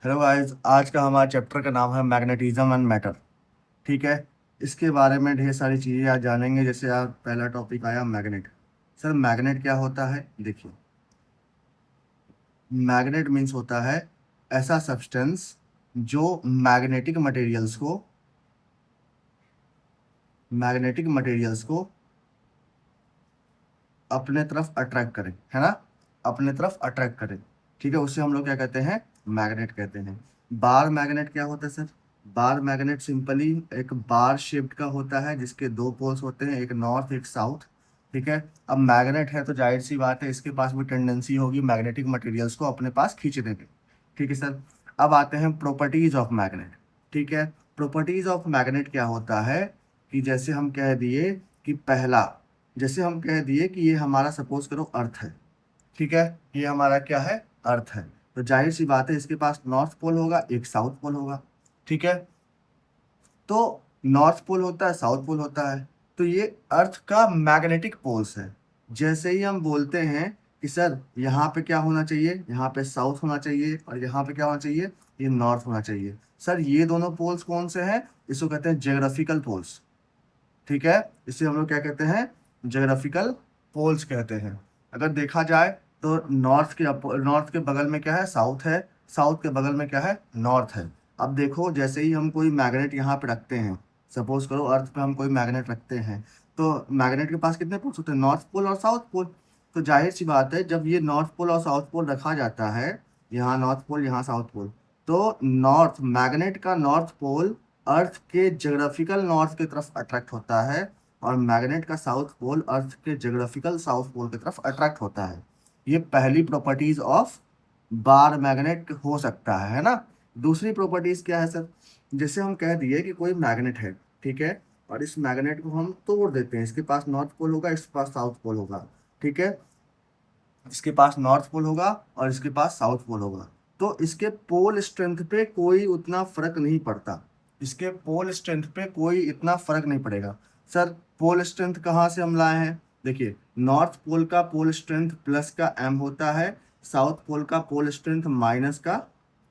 Hello guys, आज का हमारा चैप्टर का नाम है मैग्नेटिज्म एंड मैटर। ठीक है। इसके बारे में ढेर सारी चीज़ें आज जानेंगे। जैसे आज पहला टॉपिक आया मैग्नेट। सर मैग्नेट क्या होता है? देखिए, मैग्नेट मीन्स होता है ऐसा सब्सटेंस जो मैग्नेटिक मटेरियल्स को अपने तरफ अट्रैक्ट करे, है ना। अपने तरफ अट्रैक्ट करे। ठीक है, उसे हम लोग क्या कहते हैं? मैग्नेट कहते हैं। बार मैग्नेट क्या होता है सर? बार मैग्नेट सिंपली एक बार शेप्ड का होता है जिसके दो पोल्स होते हैं, एक नॉर्थ एक साउथ। ठीक है। अब मैग्नेट है तो जाहिर सी बात है इसके पास भी टेंडेंसी होगी मैग्नेटिक मटेरियल्स को अपने पास खींचने की। ठीक है सर। अब आते हैं प्रॉपर्टीज ऑफ मैग्नेट। ठीक है। प्रॉपर्टीज ऑफ मैग्नेट क्या होता है कि जैसे हम कह दिए कि पहला, जैसे हम कह दिए कि ये हमारा सपोज करो अर्थ है। ठीक है। ये हमारा क्या है? अर्थ है। तो जाहिर सी बात है इसके पास नॉर्थ पोल होगा, एक साउथ पोल होगा। ठीक है। तो नॉर्थ पोल होता है, साउथ पोल होता है। तो ये अर्थ का मैग्नेटिक पोल्स है। जैसे ही हम बोलते हैं कि सर यहाँ पे क्या होना चाहिए, यहाँ पे साउथ होना चाहिए और यहाँ पे क्या होना चाहिए, ये नॉर्थ होना चाहिए। सर ये दोनों पोल्स कौन से हैं? इसको कहते हैं ज्योग्राफिकल पोल्स। ठीक है। इसे हम लोग क्या कहते हैं? ज्योग्राफिकल पोल्स कहते हैं। अगर देखा जाए तो नॉर्थ के बगल में क्या है? साउथ है। साउथ के बगल में क्या है? नॉर्थ है। अब देखो, जैसे ही हम कोई मैग्नेट यहाँ पे रखते हैं, सपोज करो अर्थ पे हम कोई मैग्नेट रखते हैं, तो मैग्नेट के पास कितने पोल्स होते हैं? नॉर्थ पोल और साउथ पोल। तो जाहिर सी बात है जब ये नॉर्थ पोल और साउथ पोल रखा जाता है, यहाँ नॉर्थ पोल यहाँ साउथ पोल, तो नॉर्थ मैग्नेट का नॉर्थ पोल अर्थ के ज्योग्राफिकल नॉर्थ की तरफ अट्रैक्ट होता है और मैग्नेट का साउथ पोल अर्थ के ज्योग्राफिकल साउथ पोल की तरफ अट्रैक्ट होता है। ये पहली प्रॉपर्टीज ऑफ बार मैग्नेट हो सकता है ना। दूसरी प्रॉपर्टीज क्या है सर? जैसे हम कह दिए कि कोई मैग्नेट है, ठीक है, और इस मैग्नेट को हम तोड़ देते हैं। इसके पास नॉर्थ पोल होगा, इसके पास साउथ पोल होगा। ठीक है। इसके पास नॉर्थ पोल होगा और इसके पास साउथ पोल होगा। तो इसके पोल स्ट्रेंथ पे कोई उतना फर्क नहीं पड़ता। इसके पोल स्ट्रेंथ पे कोई इतना फर्क नहीं पड़ेगा। सर पोल स्ट्रेंथ कहाँ से हम लाए हैं? देखिए, नॉर्थ पोल का पोल स्ट्रेंथ प्लस का एम होता है, साउथ पोल का पोल स्ट्रेंथ माइनस का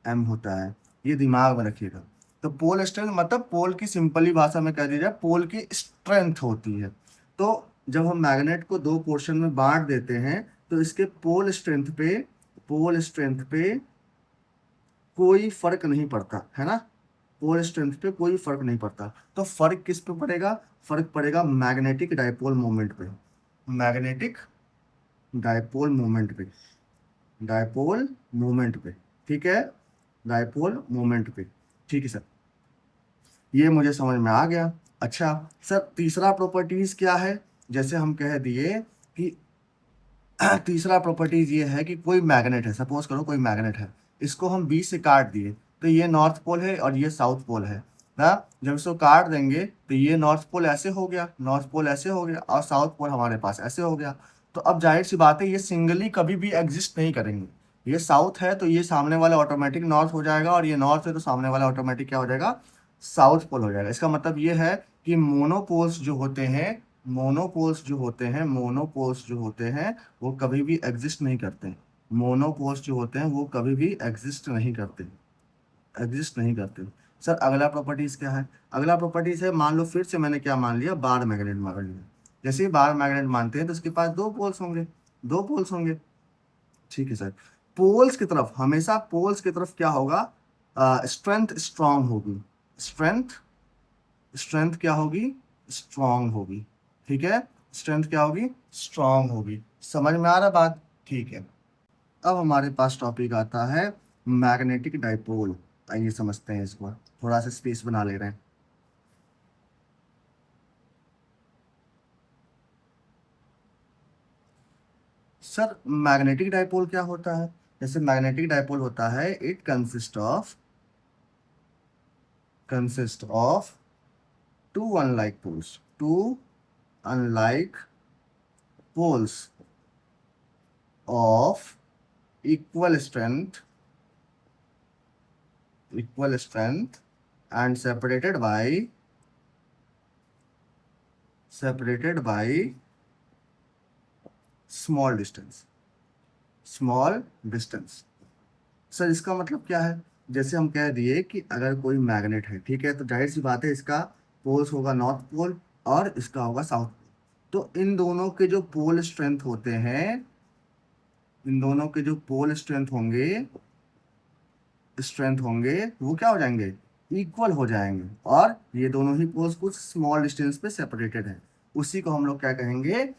एम होता है। ये दिमाग में रखिएगा। तो पोल स्ट्रेंथ मतलब पोल की सिंपली भाषा में कह दी जाए, पोल की स्ट्रेंथ होती है। तो जब हम मैग्नेट को दो पोर्शन में बांट देते हैं तो इसके पोल स्ट्रेंथ पे कोई फर्क नहीं पड़ता, है ना। पोल स्ट्रेंथ पे कोई फर्क नहीं पड़ता। तो फर्क किस पे पड़ेगा? फर्क पड़ेगा मैग्नेटिक डाइपोल मोमेंट पे। मैग्नेटिक डाइपोल मोमेंट पे। डाइपोल मोमेंट पे। ठीक है। डाइपोल मोमेंट पे। ठीक है सर, ये मुझे समझ में आ गया। अच्छा सर, तीसरा प्रॉपर्टीज क्या है? जैसे हम कह दिए कि तीसरा प्रॉपर्टीज ये है कि कोई मैग्नेट है, सपोज करो कोई मैग्नेट है, इसको हम बीच से काट दिए, तो ये नॉर्थ पोल है और ये साउथ पोल है ना। जब इसको काट देंगे तो ये नॉर्थ पोल ऐसे हो गया, नॉर्थ पोल ऐसे हो गया और साउथ पोल हमारे पास ऐसे हो गया। तो अब जाहिर सी बात है ये सिंगली कभी भी एग्जिस्ट नहीं करेंगे। ये साउथ है तो ये सामने वाला ऑटोमेटिक नॉर्थ हो जाएगा और ये नॉर्थ है तो सामने वाला ऑटोमेटिक क्या हो जाएगा? साउथ पोल हो जाएगा। इसका मतलब ये है कि मोनोपोल्स जो होते हैं वो कभी भी एग्जिस्ट नहीं करते। मोनोपोल्स जो होते हैं वो कभी भी एग्जिस्ट नहीं करते। सर अगला प्रॉपर्टीज क्या है? अगला प्रॉपर्टीज है, मान लो फिर से मैंने क्या मान लिया, बार मैग्नेट मान लिया। जैसे ही बार मैग्नेट मानते हैं तो उसके पास दो पोल्स होंगे, दो पोल्स होंगे। ठीक है सर। पोल्स की तरफ हमेशा, पोल्स की तरफ क्या होगा? स्ट्रेंथ स्ट्रांग होगी। स्ट्रेंथ स्ट्रेंथ क्या होगी? स्ट्रांग होगी। ठीक है। स्ट्रेंथ क्या होगी? स्ट्रांग होगी। समझ में आ रहा बात? ठीक है। अब हमारे पास टॉपिक आता है मैग्नेटिक डाइपोल। आइए समझते हैं इसको, थोड़ा सा स्पेस बना ले रहे हैं। सर मैग्नेटिक डाइपोल क्या होता है? जैसे मैग्नेटिक डाइपोल होता है, it consist of two unlike poles of equal strength and separated by small distance। Sir इसका मतलब क्या है? जैसे हम कह दिए कि अगर कोई मैग्नेट है, ठीक है, तो जाहिर सी बात है इसका पोल्स होगा नॉर्थ पोल और इसका होगा साउथ पोल। तो इन दोनों के जो पोल स्ट्रेंथ होते हैं, इन दोनों के जो पोल स्ट्रेंथ होंगे वो क्या हो जाएंगे, इक्वल हो जाएंगे। और ये दोनों ही पोल्स कुछ स्मॉल डिस्टेंस पे सेपरेटेड है, उसी को हम लोग क्या कहेंगे,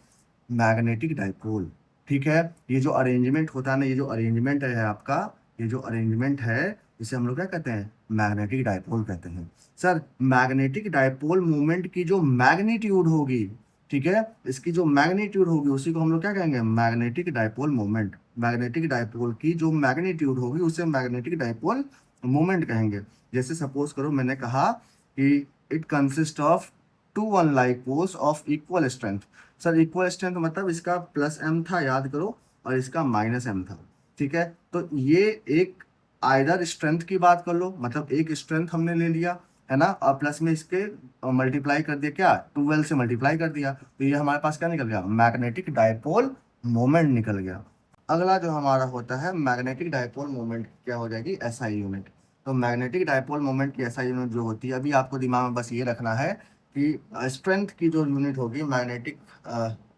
मैग्नेटिक डाइपोल। ठीक है, ये जो अरेंजमेंट होता है ना, ये जो अरेंजमेंट है आपका, ये जो अरेंजमेंट है इसे हम लोग क्या कहते हैं, मैग्नेटिक डाइपोल कहते हैं। सर मैग्नेटिक डाइपोल मोमेंट की जो मैग्नीट्यूड होगी, ठीक है, इसकी जो मैग्नीट्यूड होगी उसी को हम लोग क्या कहेंगे, magnetic dipole moment. Magnetic dipole की जो मैग्नीट्यूड होगी उसे मैग्नेटिक डाइपोल मोमेंट कहेंगे। जैसे सपोज करो मैंने कहा कि it consist of two unlike poles of equal strength. Sir equal strength मतलब इसका प्लस एम था, याद करो, और इसका माइनस एम था। ठीक है, तो ये एक आइदर स्ट्रेंथ की बात कर लो, मतलब एक स्ट्रेंथ हमने ले लिया है ना, और प्लस में इसके मल्टीप्लाई कर दिया, क्या 12 से मल्टीप्लाई कर दिया, तो ये हमारे पास क्या निकल गया, मैग्नेटिक डाइपोल मोमेंट निकल गया। अगला जो हमारा होता है मैग्नेटिक डाइपोल मोमेंट, क्या हो जाएगी, एसआई यूनिट। तो मैग्नेटिक डाइपोल मोमेंट की एसआई यूनिट जो होती है, अभी आपको दिमाग में बस ये रखना है कि स्ट्रेंथ की जो यूनिट होगी मैग्नेटिक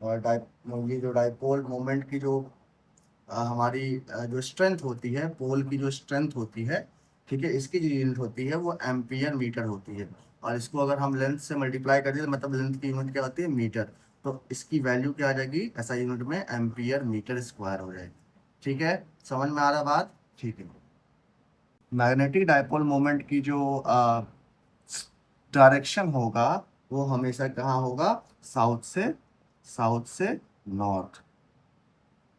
डाइप, ये जो डाइपोल मोमेंट की जो हमारी जो स्ट्रेंथ होती है, पोल की जो स्ट्रेंथ होती है, ठीक है, इसकी जो यूनिट होती है वो एम्पियर मीटर होती है। और इसको अगर हम लेंथ से मल्टीप्लाई कर दें, मतलब लेंथ की यूनिट क्या होती है, मीटर, तो इसकी वैल्यू क्या आ जाएगी, ऐसा यूनिट में एम्पियर मीटर स्क्वायर हो जाएगी। ठीक है, समझ में आ रहा बात, ठीक है। मैग्नेटिक डाइपोल मोमेंट की जो डायरेक्शन होगा वो हमेशा कहाँ होगा, साउथ से नॉर्थ।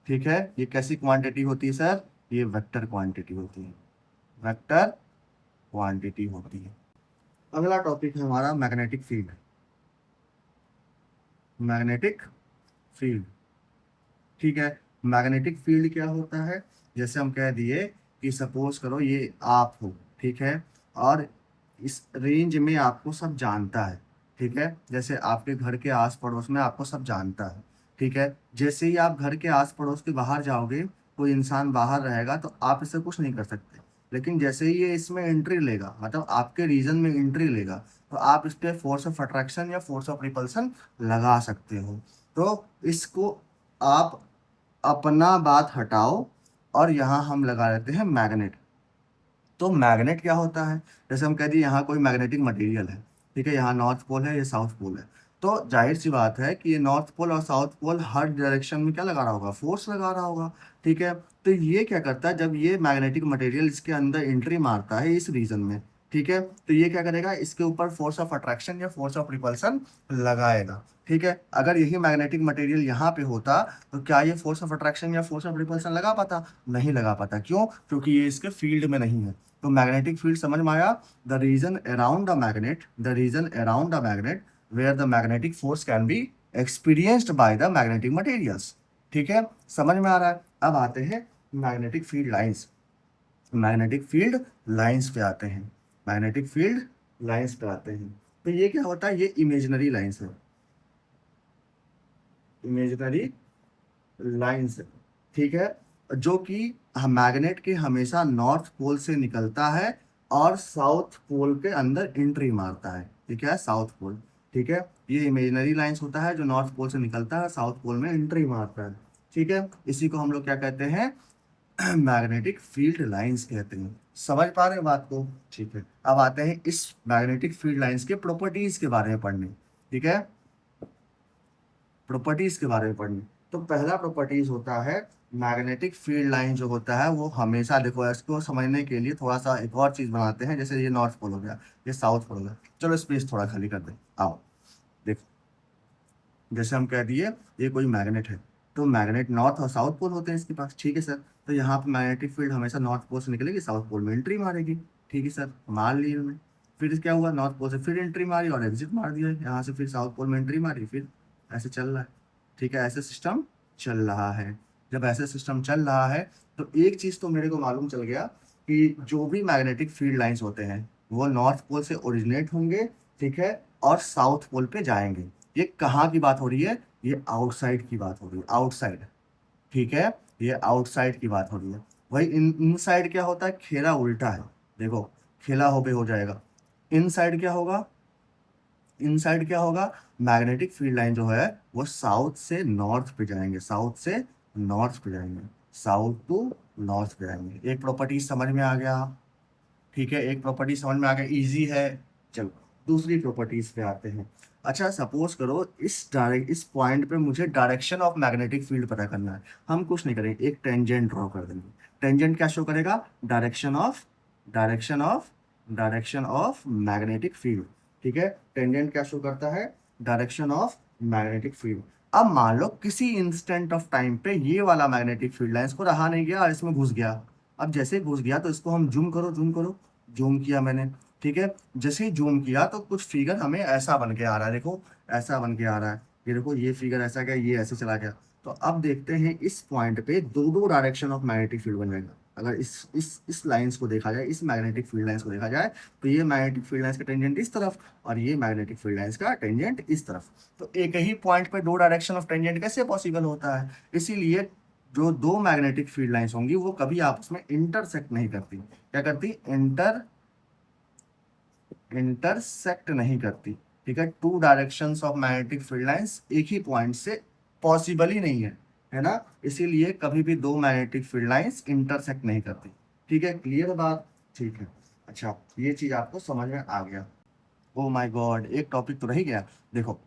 ठीक है, ये कैसी क्वांटिटी होती है सर, ये वेक्टर क्वांटिटी होती है, वेक्टर क्वांटिटी होती है। अगला टॉपिक है हमारा मैग्नेटिक फील्ड। मैग्नेटिक फील्ड, ठीक है, मैग्नेटिक फील्ड क्या होता है, जैसे हम कह दिए कि सपोज करो ये आप हो, ठीक है, और इस रेंज में आपको सब जानता है, ठीक है, जैसे आपके घर के आस पड़ोस में आपको सब जानता है, ठीक है, जैसे ही आप घर के आस पड़ोस के बाहर जाओगे, कोई इंसान बाहर रहेगा तो आप इससे कुछ नहीं कर सकते, लेकिन जैसे ही ये इसमें एंट्री लेगा, मतलब आपके रीजन में एंट्री लेगा, तो आप इस पर फोर्स ऑफ अट्रैक्शन या फोर्स ऑफ रिपल्सन लगा सकते हो। तो इसको आप अपना बात हटाओ और यहाँ हम लगा लेते हैं मैग्नेट। तो मैग्नेट क्या होता है, जैसे हम कह दिए यहाँ कोई मैग्नेटिक मटेरियल है, ठीक है, यहाँ नॉर्थ पोल है, ये साउथ पोल है, तो जाहिर सी बात है कि ये नॉर्थ पोल और साउथ पोल हर डायरेक्शन में क्या लगा रहा होगा, फोर्स लगा रहा होगा। ठीक है, तो ये क्या करता है, जब ये मैग्नेटिक मटेरियल इसके अंदर एंट्री मारता है इस रीजन में, ठीक है, तो ये क्या करेगा, इसके ऊपर फोर्स ऑफ अट्रैक्शन या फोर्स ऑफ रिपल्सन लगाएगा। ठीक है, अगर यही मैग्नेटिक मटेरियल यहाँ पे होता तो क्या ये फोर्स ऑफ अट्रैक्शन या फोर्स ऑफ रिपल्सन लगा पाता, नहीं लगा पाता, क्यों, क्योंकि ये इसके फील्ड में नहीं है। तो मैग्नेटिक फील्ड समझ में आया, the region around the magnet, the region around the magnet where the magnetic force can be experienced by the magnetic materials. ठीक है, समझ में आ रहा है। अब आते हैं magnetic field lines. Magnetic field lines पे आते हैं, मैग्नेटिक फील्ड लाइंस पे आते हैं। तो ये क्या होता है, ये इमेजिनरी लाइंस है, इमेजिनरी लाइंस है, ठीक है, जो कि मैग्नेट के हमेशा नॉर्थ पोल से निकलता है और साउथ पोल के अंदर एंट्री मारता है। ठीक है, साउथ पोल, ठीक है, ये इमेजिनरी लाइंस होता है जो नॉर्थ पोल से निकलता है, साउथ पोल में एंट्री मारता है। ठीक है, इसी को हम लोग क्या कहते हैं, मैग्नेटिक फील्ड लाइंस कहते हैं। समझ पा रहे हैं बात को, ठीक है। अब आते हैं इस मैग्नेटिक फील्ड लाइंस के प्रॉपर्टीज के बारे में पढ़ने। ठीक है, प्रॉपर्टीज के बारे में पढ़नी। तो पहला प्रॉपर्टीज होता है मैग्नेटिक फील्ड लाइन जो होता है वो हमेशा, देखो इसको समझने के लिए थोड़ा सा एक और चीज बनाते हैं, जैसे ये नॉर्थ पोल हो गया, ये साउथ पोल हो गया, चलो स्पेस थोड़ा खाली कर दें, आओ देखो, जैसे हम कह दिए ये कोई मैग्नेट है, तो मैग्नेट नॉर्थ और साउथ पोल होते हैं इसके पास, ठीक है सर, तो यहाँ पे मैग्नेटिक फील्ड हमेशा नॉर्थ पोल से निकलेगी, साउथ पोल में एंट्री मारेगी। ठीक है सर, मान लिए हमने, फिर क्या हुआ, नॉर्थ पोल से फिर एंट्री मारी और एग्जिट मार दिया, यहाँ से फिर साउथ पोल में एंट्री मारी, फिर ऐसे चल रहा है। ठीक है, ऐसे सिस्टम चल रहा है। जब ऐसे सिस्टम चल रहा है तो एक चीज़ तो मेरे को मालूम चल गया कि जो भी मैग्नेटिक फील्ड लाइंस होते हैं वो नॉर्थ पोल से ओरिजिनेट होंगे, ठीक है, और साउथ पोल पे जाएंगे। ये कहाँ की बात हो रही है, ये आउटसाइड की बात हो रही है, आउटसाइड। ठीक है, ये आउटसाइड की बात हो रही है। वही इन इनसाइड क्या होता है, खेरा उल्टा है। देखो खिला हो पे हो जाएगा। इनसाइड क्या होगा, इनसाइड क्या होगा, मैग्नेटिक फील्ड लाइन जो है वो साउथ से नॉर्थ पे जाएंगे, साउथ से नॉर्थ पे जाएंगे, साउथ टू नॉर्थ पे जाएंगे। एक प्रॉपर्टी समझ में आ गया, ठीक है, एक प्रॉपर्टी समझ में आ गया, इजी है। चलो दूसरी प्रॉपर्टीज पे आते हैं। अच्छा सपोज करो इस पॉइंट पे मुझे डायरेक्शन ऑफ मैग्नेटिक फील्ड पता करना है। हम कुछ नहीं करेंगे, एक टेंजेंट ड्रॉ कर देंगे। टेंजेंट क्या शो करेगा, direction of direction of magnetic field. ठीक है, टेंजेंट क्या शो करता है, डायरेक्शन ऑफ मैग्नेटिक फील्ड। अब मान लो किसी इंस्टेंट ऑफ टाइम पे ये वाला मैग्नेटिक फील्ड लाइन इसको रहा नहीं गया और इसमें घुस गया। अब जैसे ही घुस गया तो इसको हम जूम करो, जूम करो, जूम किया मैंने, ठीक है। जैसे ही जूम किया तो कुछ फिगर हमें ऐसा बन के आ रहा है, देखो ऐसा बन के आ रहा है, ये देखो ये फिगर ऐसा गया, ये ऐसे चला गया। तो अब देखते हैं इस पॉइंट पे दो दो डायरेक्शन ऑफ मैग्नेटिक फील्ड बन जाएगा। अगर इस लाइंस को देखा जाए, इस मैग्नेटिक फील्ड लाइंस को देखा जाए, तो ये मैग्नेटिक फील्ड लाइंस का टेंजेंट इस तरफ और ये मैग्नेटिक फील्ड लाइंस का टेंजेंट इस तरफ। तो एक ही पॉइंट पे दो डायरेक्शन ऑफ टेंजेंट कैसे पॉसिबल होता है, इसीलिए जो दो मैग्नेटिक फील्ड लाइंस होंगी वो कभी आपस में इंटरसेक्ट नहीं करती। क्या करती, इंटरसेक्ट नहीं करती। ठीक है, two directions of magnetic field lines एक ही पॉइंट से पॉसिबल ही नहीं है ना, इसीलिए कभी भी दो मैग्नेटिक फील्ड लाइंस इंटरसेक्ट नहीं करती। ठीक है, क्लियर बात, ठीक है। अच्छा ये चीज आपको समझ में आ गया। ओ माय गॉड, एक टॉपिक तो रह ही गया, देखो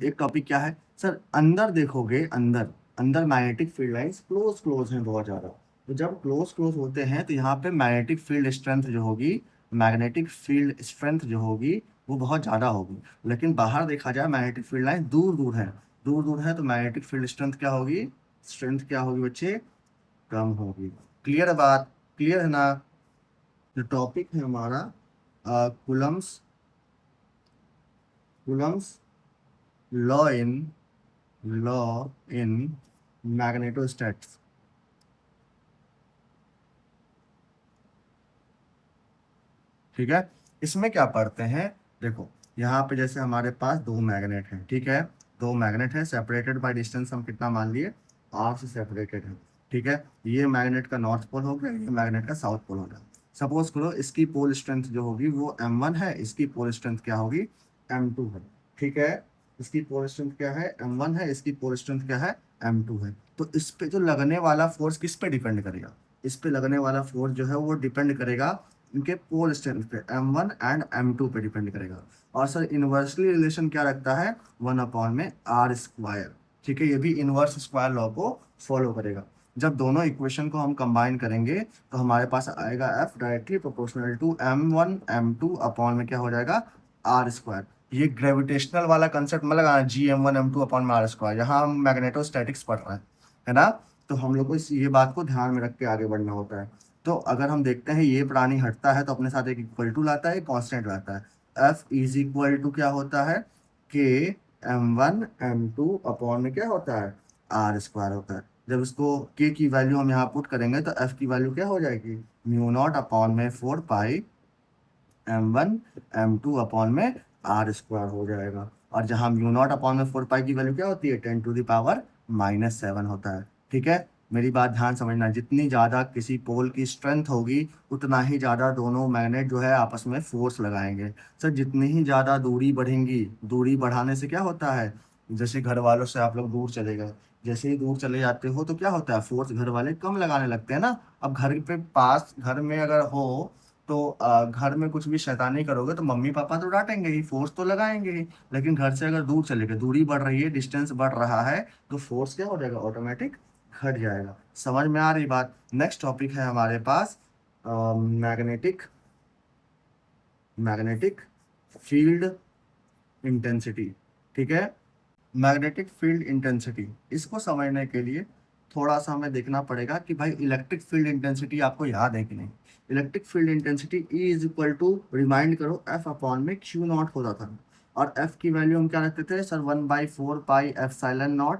एक टॉपिक क्या है सर, अंदर देखोगे, अंदर अंदर magnetic field lines close close हैं बहुत ज़्यादा। तो जब क्लोज क्लोज होते हैं तो यहाँ पे मैग्नेटिक फील्ड स्ट्रेंथ जो होगी, मैग्नेटिक फील्ड स्ट्रेंथ जो होगी वो बहुत ज़्यादा होगी। लेकिन बाहर देखा जाए मैग्नेटिक फील्ड लाइन दूर दूर है, दूर दूर है, तो मैग्नेटिक फील्ड स्ट्रेंथ क्या होगी, स्ट्रेंथ क्या होगी बच्चे, कम होगी। क्लियर बात, क्लियर है ना। जो टॉपिक है हमारा Coulomb's Coulomb's law in law in magnetostatics. ठीक है, इसमें क्या पढ़ते हैं, देखो यहाँ पे जैसे हमारे पास दो मैग्नेट हैं, ठीक है, दो मैग्नेट हैं सेपरेटेड बाय डिस्टेंस, हम कितना मान लिए, आर से सेपरेटेड है। ठीक है, ये मैग्नेट का नॉर्थ पोल हो गया, ये मैग्नेट का साउथ पोल हो गया। सपोज करो इसकी पोल स्ट्रेंथ जो होगी वो m1 है, इसकी पोल स्ट्रेंथ क्या होगी, m2 है। ठीक है, इसकी पोल स्ट्रेंथ क्या है, m1 है, इसकी पोल स्ट्रेंथ क्या है, m2 है। तो इस पे जो लगने वाला फोर्स किस पे डिपेंड करेगा, इस पे लगने वाला फोर्स जो है वो डिपेंड करेगा इनके पोल स्ट्रेंथ पे, m1 एंड m2 पे डिपेंड करेगा। और सर इन्वर्सली रिलेशन क्या रखता है, 1/r²। ठीक है, ये भी इनवर्स स्क्वायर लॉ को फॉलो करेगा। जब दोनों इक्वेशन को हम कंबाइन करेंगे तो हमारे पास आएगा f directly proportional to m1 m2 upon में क्या हो जाएगा, r²। ये ग्रेविटेशनल वाला कंसेप्ट में लगाना, g m1 m2 अपॉन में r², यहाँ हम मैग्नेटोस्टैटिक्स पढ़ रहे हैं, है ना। तो हम लोग को ये बात को ध्यान में रख के आगे बढ़ना होता है। तो अगर हम देखते हैं ये प्राणी हटता है तो अपने साथ एक इक्वल टू लाता है, कांस्टेंट लाता है। F इज इक्वल टू क्या होता है, के m1 m2 अपॉन में क्या होता है, r² होता है। जब इसको k की वैल्यू हम यहाँ पुट करेंगे तो f की वैल्यू क्या हो जाएगी, μ0 अपॉन में 4 पाई m1 m2 अपॉन में r² हो जाएगा। और जहाँ μ0 अपॉन में 4 पाई की वैल्यू क्या होती है, 10⁻⁻7 होता है। ठीक है, मेरी बात ध्यान समझना, जितनी ज़्यादा किसी पोल की स्ट्रेंथ होगी उतना ही ज़्यादा दोनों मैग्नेट जो है आपस में फोर्स लगाएंगे। सर जितनी ही ज़्यादा दूरी बढ़ेंगी, दूरी बढ़ाने से क्या होता है, जैसे घर वालों से आप लोग दूर चले गए, जैसे ही दूर चले जाते हो तो क्या होता है, फोर्स घर वाले कम लगाने लगते हैं ना। अब घर पे पास, घर में अगर हो तो घर में कुछ भी शैतानी करोगे तो मम्मी पापा तो डांटेंगे ही, फोर्स तो लगाएंगे ही। लेकिन घर से अगर दूर चले गए, दूरी बढ़ रही है, डिस्टेंस बढ़ रहा है, तो फोर्स क्या हो जाएगा, ऑटोमेटिक घट जाएगा। समझ में आ रही बात। नेक्स्ट टॉपिक है हमारे पास मैग्नेटिक मैग्नेटिक फील्ड इंटेंसिटी। ठीक है, मैग्नेटिक फील्ड इंटेंसिटी, इसको समझने के लिए थोड़ा सा हमें देखना पड़ेगा कि भाई इलेक्ट्रिक फील्ड इंटेंसिटी आपको याद है कि नहीं। Electric field intensity E is equal to, remind करो, F अपॉन में Q0 होता था। और F की वैल्यू हम क्या रखते थे सर, 1/4 पाई ε0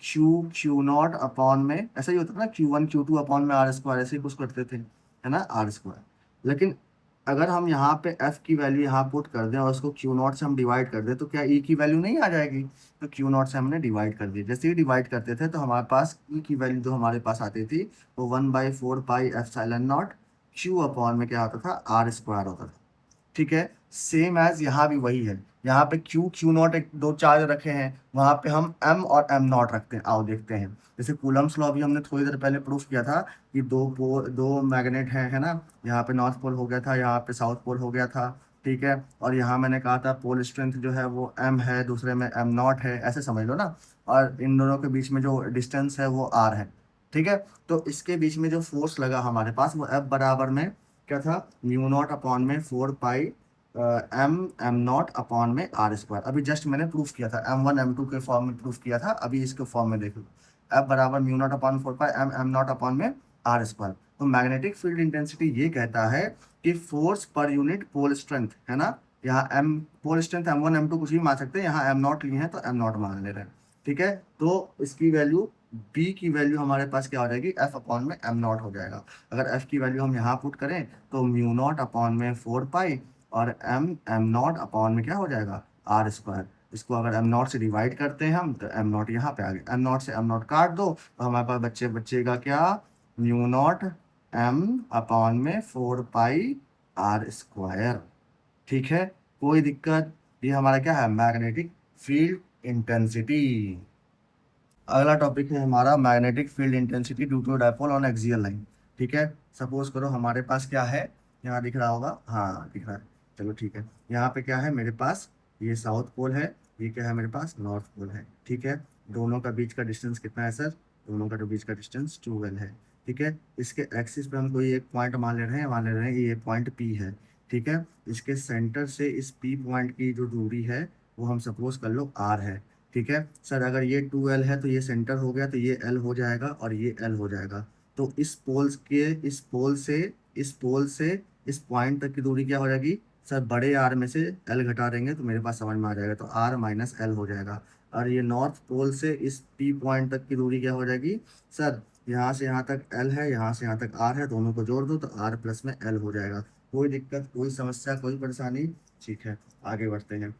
Q0 अपॉन में, ऐसा ही होता था ना, Q1 Q2 अपॉन में r², ऐसे ही कुछ करते थे, है ना, r²। लेकिन अगर हम यहाँ पे एफ की वैल्यू यहाँ पुट कर दें और उसको क्यू नॉट से हम डिवाइड कर दें तो क्या ई की वैल्यू नहीं आ जाएगी? तो क्यू नॉट से हमने डिवाइड कर दी, जैसे ही डिवाइड करते थे तो हमारे पास ई की वैल्यू जो हमारे पास आती थी वो 1/4 pi epsilon not Q upon में क्या होता था, आर स्क्वायर होता था। ठीक है, सेम एज यहाँ भी वही है। यहाँ पे क्यू नॉट एक दो चार्ज रखे हैं, वहाँ पे हम एम और एम नॉट रखते हैं। आओ देखते हैं, जैसे कूलम्स लॉ भी हमने थोड़ी देर पहले प्रूफ किया था कि दो मैग्नेट हैं, है ना। यहाँ पे नॉर्थ पोल हो गया था, यहाँ पे साउथ पोल हो गया था। ठीक है, और यहाँ मैंने कहा था पोल स्ट्रेंथ जो है वो एम है, दूसरे में एम नॉट है, ऐसे समझ लो ना। और इन दोनों के बीच में जो डिस्टेंस है वो आर है। ठीक है, तो इसके बीच में जो फोर्स लगा हमारे पास वो एफ बराबर में क्या था, म्यू नॉट अपॉन में 4 pi M M naught upon में आर स्क्वायर। अभी जस्ट मैंने प्रूफ किया था, M1 M2 के फॉर्म में प्रूफ किया था, अभी इसके फॉर्म में देख लो। एफ बराबर mu not upon 4 pi M M naught upon में आर स्क्वायर। तो मैग्नेटिक फील्ड इंटेंसिटी ये कहता है कि force per unit pole strength, है ना। यहाँ M pole strength M1 M2 कुछ भी मान सकते हैं, यहाँ एम नॉट लिए हैं तो एम नॉट मान ले रहे हैं। ठीक है, तो इसकी वैल्यू बी की वैल्यू हमारे पास क्या हो जाएगी, एफ अपॉन में एम नॉट हो जाएगा। अगर एफ की वैल्यू हम यहाँ पुट करें तो म्यू नॉट अपॉन में 4 पाई और एम एम नॉट अपॉन में क्या हो जाएगा, आर स्क्वायर। इसको अगर एम नॉट से डिवाइड करते हैं हम तो एम नॉट यहाँ पे आ गया, एम नॉट से एम नॉट काट दो तो हमारे पास बचेगा क्या, म्यू नॉट एम अपॉन में 4 पाई आर स्क्वायर। ठीक है, कोई दिक्कत? ये हमारा क्या है, मैग्नेटिक फील्ड इंटेंसिटी। अगला टॉपिक है हमारा magnetic field intensity due to dipole on axial line. ठीक है, सपोज करो हमारे पास क्या है, यहाँ दिख रहा होगा, हाँ दिख रहा है, चलो ठीक है। यहाँ पे क्या है मेरे पास, ये साउथ पोल है, ये क्या है मेरे पास, नॉर्थ पोल है। ठीक है, दोनों का बीच का डिस्टेंस कितना है सर, दोनों का बीच का डिस्टेंस 12 है। ठीक है, इसके एक्सिस पे हम कोई एक पॉइंट मान ले रहे हैं, मान ले रहे हैं ये पॉइंट पी है। ठीक है, इसके सेंटर से इस पी पॉइंट की जो दूरी है वो हम सपोज कर लो आर है। ठीक है सर, अगर ये 2L है तो ये सेंटर हो गया, तो ये L हो जाएगा और ये L हो जाएगा। तो इस पोल से इस पॉइंट तक की दूरी क्या हो जाएगी सर, बड़े आर में से L घटा देंगे तो मेरे पास समझ में आ जाएगा, तो R माइनस एल हो जाएगा। और ये नॉर्थ पोल से इस P पॉइंट तक की दूरी क्या हो जाएगी सर, यहाँ से यहाँ तक L है, यहाँ से यहाँ तक R है, दोनों को जोड़ दो तो R प्लस में L हो जाएगा। कोई दिक्कत, कोई समस्या, कोई परेशानी? ठीक है, आगे बढ़ते हैं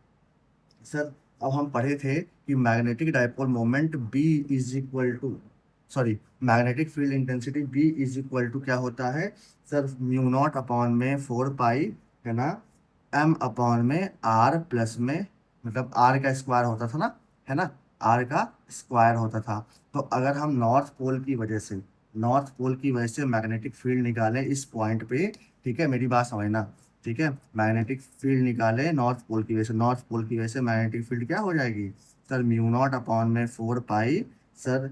सर। अब हम पढ़े थे कि magnetic dipole moment B is equal to, sorry, magnetic field intensity B is equal to क्या होता है सर, म्यू नॉट अपॉन में 4 पाई, है ना, एम अपॉन में आर प्लस में, मतलब आर का स्क्वायर होता था ना, है ना, आर का स्क्वायर होता था। तो अगर हम नॉर्थ पोल की वजह से मैग्नेटिक फील्ड निकालें इस पॉइंट पे, ठीक है, मेरी बात समझना। ठीक है, मैग्नेटिक फील्ड निकाले नॉर्थ पोल की वजह से, नॉर्थ पोल की वजह से मैग्नेटिक फील्ड क्या हो जाएगी सर, म्यू नॉट अपॉन में 4 पाई सर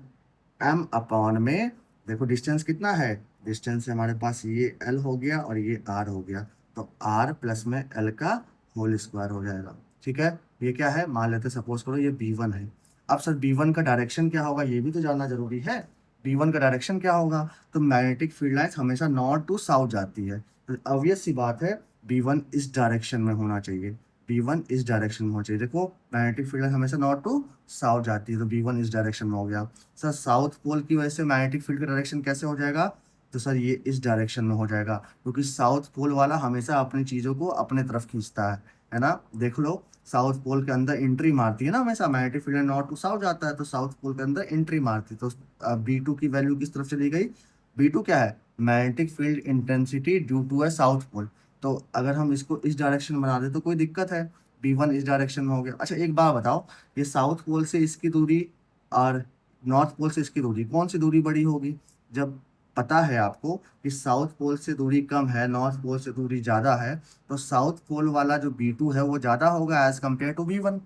एम अपॉन में, देखो डिस्टेंस कितना है, डिस्टेंस हमारे पास ये एल हो गया और ये आर हो गया, तो आर प्लस में एल का होल स्क्वायर हो जाएगा। ठीक है, ये क्या है, मान लेते सपोज करो ये बी1 है। अब सर बी1 का डायरेक्शन क्या होगा ये भी तो जानना जरूरी है। बी1 का डायरेक्शन क्या होगा, तो मैग्नेटिक फील्ड लाइन्स हमेशा नॉर्थ टू साउथ जाती है, तो ऑब्वियस सी बात है बी1 इस डायरेक्शन में होना चाहिए, बी1 इस डायरेक्शन में होना चाहिए। देखो मैग्नेटिक फील्ड हमेशा नॉर्थ टू साउथ जाती है, तो बी1 इस डायरेक्शन में हो गया। सर साउथ पोल की वजह से मैग्नेटिक फील्ड का डायरेक्शन कैसे हो जाएगा, तो सर ये इस डायरेक्शन में हो जाएगा, क्योंकि साउथ पोल वाला हमेशा अपनी चीज़ों को अपने तरफ खींचता है ना। देख लो साउथ पोल के अंदर एंट्री मारती है ना हमेशा, magnetic field north to south जाता है तो साउथ पोल के अंदर एंट्री मारती है, तो बी2 की वैल्यू किस तरफ चली गई, बी2 क्या है, magnetic field intensity due to है साउथ पोल। तो अगर हम इसको इस डायरेक्शन में बना दे तो कोई दिक्कत है, बी1 इस डायरेक्शन में हो गया। अच्छा एक बात बताओ, ये साउथ पोल से इसकी दूरी और नॉर्थ पोल से इसकी दूरी, कौन सी दूरी बड़ी होगी? जब पता है आपको कि साउथ पोल से दूरी कम है, नॉर्थ पोल से दूरी ज़्यादा है, तो साउथ पोल वाला जो बी2 है वो ज़्यादा होगा as compare to B one.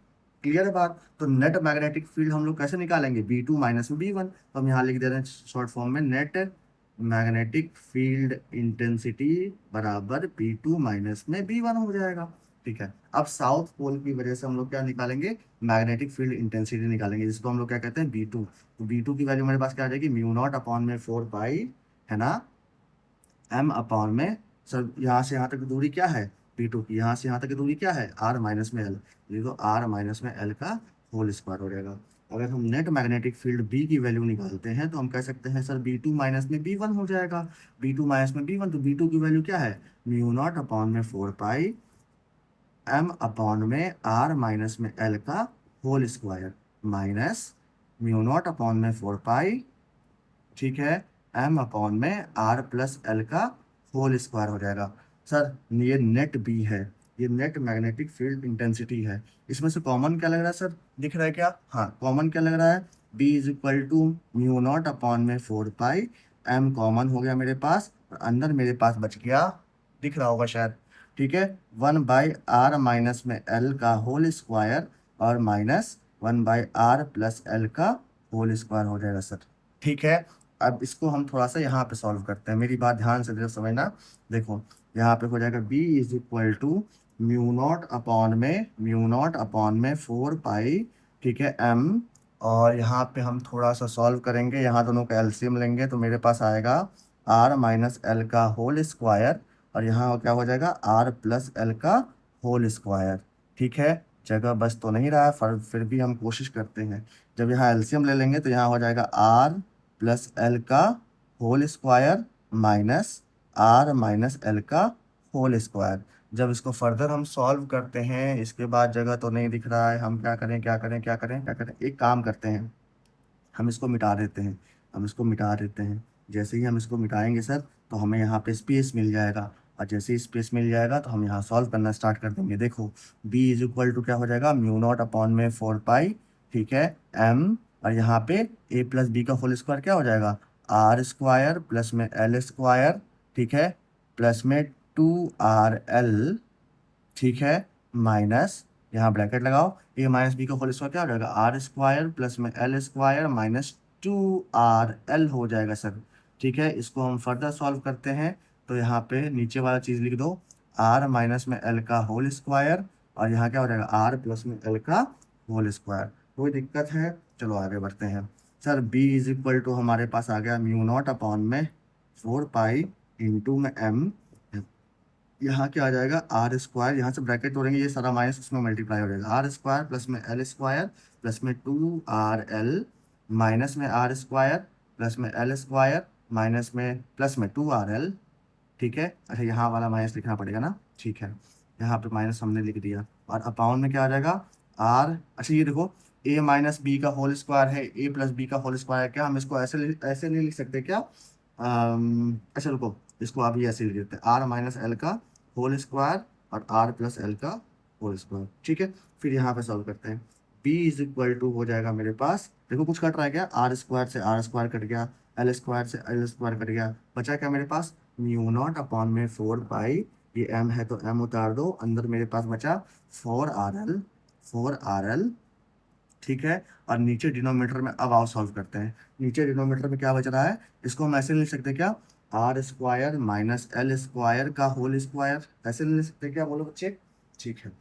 Clear है बात? तो नेट मैग्नेटिक फील्ड हम लोग कैसे निकालेंगे, बी2 माइनस में बी1, तो हम यहाँ लिख दे रहे हैं शॉर्ट फॉर्म में, नेट मैग्नेटिक फील्ड इंटेंसिटी बराबर बी2 माइनस में बी1 हो जाएगा। ठीक है, अब साउथ पोल की वजह से हम लोग क्या निकालेंगे, मैग्नेटिक फील्ड इंटेंसिटी निकालेंगे, जिसको हम लोग क्या कहते हैं, बी2। तो बी2 की वैल्यू मेरे पास क्या आ जाएगी, म्यू नॉट अपॉन में 4 पाई, है ना, एम अपॉन में, सर यहाँ से यहाँ तक की दूरी क्या है बी2 की, यहाँ से यहाँ तक की दूरी क्या है, आर माइनस में एल, ये तो आर माइनस में एल का होल स्क्वायर हो जाएगा। अगर हम नेट मैग्नेटिक फील्ड बी की वैल्यू निकालते हैं तो हम कह सकते हैं सर बी टू माइनस में बी वन हो जाएगा। बी टू माइनस में बी वन, तो बी टू की वैल्यू क्या है, म्यू नॉट अपॉन में 4 पाई एम अपॉन में आर माइनस में एल का whole square minus mu not upon में 4 पाई, ठीक है, एम अपॉन में आर प्लस एल का होल स्क्वायर हो जाएगा। सर ये नेट बी है, ये नेट मैग्नेटिक फील्ड इंटेंसिटी है। इसमें से कॉमन क्या लग रहा है सर, दिख रहा है क्या, हाँ कॉमन क्या लग रहा है, B is equal to mu not upon में 4 पाई, एम कॉमन हो गया मेरे पास, और अंदर मेरे पास बच गया, दिख रहा होगा शायद, ठीक है, 1/r माइनस में एल का होल स्क्वायर और माइनस 1/r प्लस एल का होल स्क्वायर हो जाएगा सर, ठीक है। अब इसको हम थोड़ा सा यहाँ पे सॉल्व करते हैं, मेरी बात ध्यान से जरा समझना। देखो यहाँ पे हो जाएगा b is equal to mu not upon में 4 पाई, ठीक है, m, और यहाँ पे हम थोड़ा सा सॉल्व करेंगे, यहाँ दोनों का एलसीएम लेंगे तो मेरे पास आएगा r माइनस एल का होल स्क्वायर, और यहाँ क्या हो जाएगा r प्लस एल का होल स्क्वायर, ठीक है। जगह बस तो नहीं रहा है, फिर भी हम कोशिश करते हैं। जब यहाँ एलसीएम ले लेंगे तो यहाँ हो जाएगा r प्लस एल का whole square minus R minus L का होल स्क्वायर। जब इसको फर्दर हम सॉल्व करते हैं, इसके बाद जगह तो नहीं दिख रहा है, हम क्या करें क्या करें क्या करें क्या करें, एक काम करते हैं, हम इसको मिटा देते हैं, हम इसको मिटा देते हैं। जैसे ही हम इसको मिटाएंगे सर तो हमें यहाँ पे स्पेस मिल जाएगा, और जैसे ही स्पेस मिल जाएगा तो हम यहाँ सॉल्व करना स्टार्ट कर देंगे। देखो b इज इक्वल टू क्या हो जाएगा, म्यू नॉट अपॉन में 4 पाई, ठीक है, m, और यहाँ पे a प्लस बी का होल स्क्वायर क्या हो जाएगा, आर स्क्वायर प्लस में एल स्क्वायर, ठीक है, प्लस में 2rl, ठीक है, माइनस यहाँ ब्रैकेट लगाओ, ए माइनस बी का होल स्क्वायर क्या हो जाएगा, आर स्क्वायर प्लस में एल स्क्वायर माइनस 2rl हो जाएगा सर, ठीक है। इसको हम फर्दर सॉल्व करते हैं तो यहाँ पे नीचे वाला चीज़ लिख दो, आर माइनस में एल का होल स्क्वायर, और यहाँ क्या हो जाएगा आर प्लस में एल का होल स्क्वायर। कोई दिक्कत है, चलो आगे बढ़ते हैं। Sir b is equal to हमारे पास आ गया म्यू नॉट अपॉन में 4 पाई इंटू में m, यहाँ क्या आ जाएगा आर स्क्वायर, यहाँ से ब्रैकेट तोड़ेंगे, ये सारा माइनस उसमें मल्टीप्लाई हो जाएगा, आर स्क्वायर प्लस में एल स्क्वायर प्लस में 2rl माइनस में आर स्क्वायर प्लस में एल स्क्वायर माइनस में प्लस में 2rl, ठीक है। अच्छा यहाँ वाला माइनस लिखना पड़ेगा ना, ठीक है, यहाँ पे माइनस हमने लिख दिया, और अपाउंड में क्या आ जाएगा आर, अच्छा ये देखो a माइनस बी का होल स्क्वायर है, a प्लस बी का होल स्क्वायर है, क्या हम इसको ऐसे नहीं लिख सकते क्या, अच्छा रुको, इसको अभी ऐसे लिख देते हैं, आर माइनस एल का होल स्क्वायर और आर प्लस एल का होल स्क्वायर, ठीक है। फिर यहाँ पे सॉल्व करते हैं, b इज इक्वल टू हो जाएगा मेरे पास, देखो कुछ कट रहा है क्या, आर स्क्वायर से आर स्क्वायर कट गया, एल स्क्वायर से एल स्क्वायर कट गया, बचा क्या मेरे पास, म्यू नॉट अपॉन में 4 पाई, ये m है तो m उतार दो, अंदर मेरे पास बचा 4rl, 4rl, ठीक है। और नीचे डिनोमिनेटर में अब आओ सॉल्व करते हैं, नीचे डिनोमिनेटर में क्या बच रहा है, इसको हम ऐसे लिख सकते हैं क्या, R square minus L square का होल स्क्वायर, ऐसे लिख सकते हैं क्या, बोलो बच्चे, ठीक है।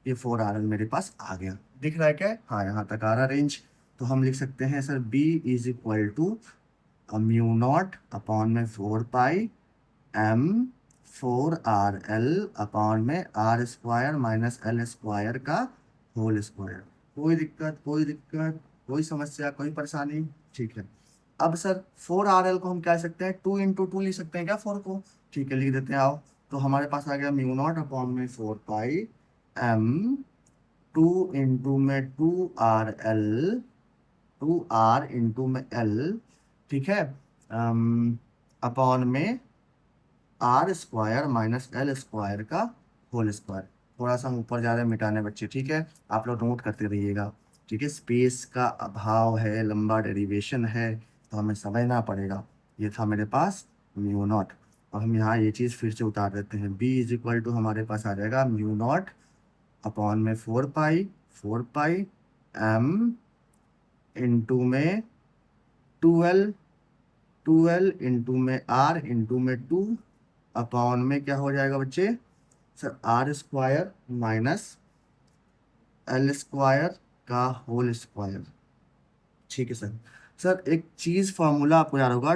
ये 4rl मेरे पास आ गया, दिख रहा है क्या, हाँ यहाँ तक आ रहा रेंज। तो हम लिख सकते हैं sir b is equal to mu not upon में 4 पाई m 4rl अपॉन में R square minus L square का होल स्क्वायर। कोई दिक्कत कोई दिक्कत, कोई समस्या कोई परेशानी, ठीक है। अब सर 4rl को हम क्या लिख सकते हैं, 2 × 2 लिख सकते हैं क्या 4 को, ठीक है, लिख देते हैं आओ। तो हमारे पास आ गया म्यू नॉट अपॉन में 4 पाई m 2 × में 2rl 2r इंटू में l, ठीक है, अपॉन में R square minus L square का होल स्क्वायर। थोड़ा सा हम ऊपर जा रहे हैं मिटाने बच्चे, ठीक है, आप लोग नोट करते रहिएगा, ठीक है, स्पेस का अभाव है, लंबा डेरिवेशन है तो हमें समझना पड़ेगा। ये था मेरे पास म्यू नॉट, और हम यहाँ ये चीज़ फिर से उतार देते हैं, b इज इक्वल टू हमारे पास आ जाएगा म्यू नॉट अपॉन में 4 पाई m इंटू में 12 इंटू में r इंटू में 2 अपॉन में क्या हो जाएगा बच्चे, sir R square minus L square का होल स्क्वायर, ठीक है सर। सर एक चीज़ फार्मूला आपको याद होगा,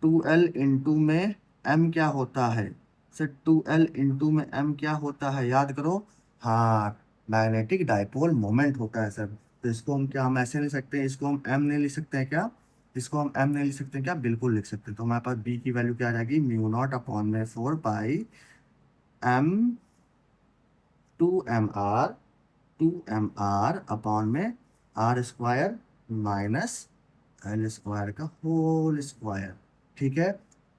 2l इंटू में m क्या होता है, सर 2l इंटू में m क्या होता है, याद करो, हाँ मैग्नेटिक डाइपोल मोमेंट होता है सर। तो इसको हम क्या, हम ऐसे लिख सकते हैं, इसको हम एम नहीं लिख सकते हैं क्या, इसको हम एम नहीं लिख सकते हैं क्या, बिल्कुल लिख सकते हैं। तो हमारे पास बी की वैल्यू क्या आ जाएगी, म्यू नॉट अपॉन में 4 pi M two M R, two M R upon में R square minus L square का होल स्क्वायर। ठीक है,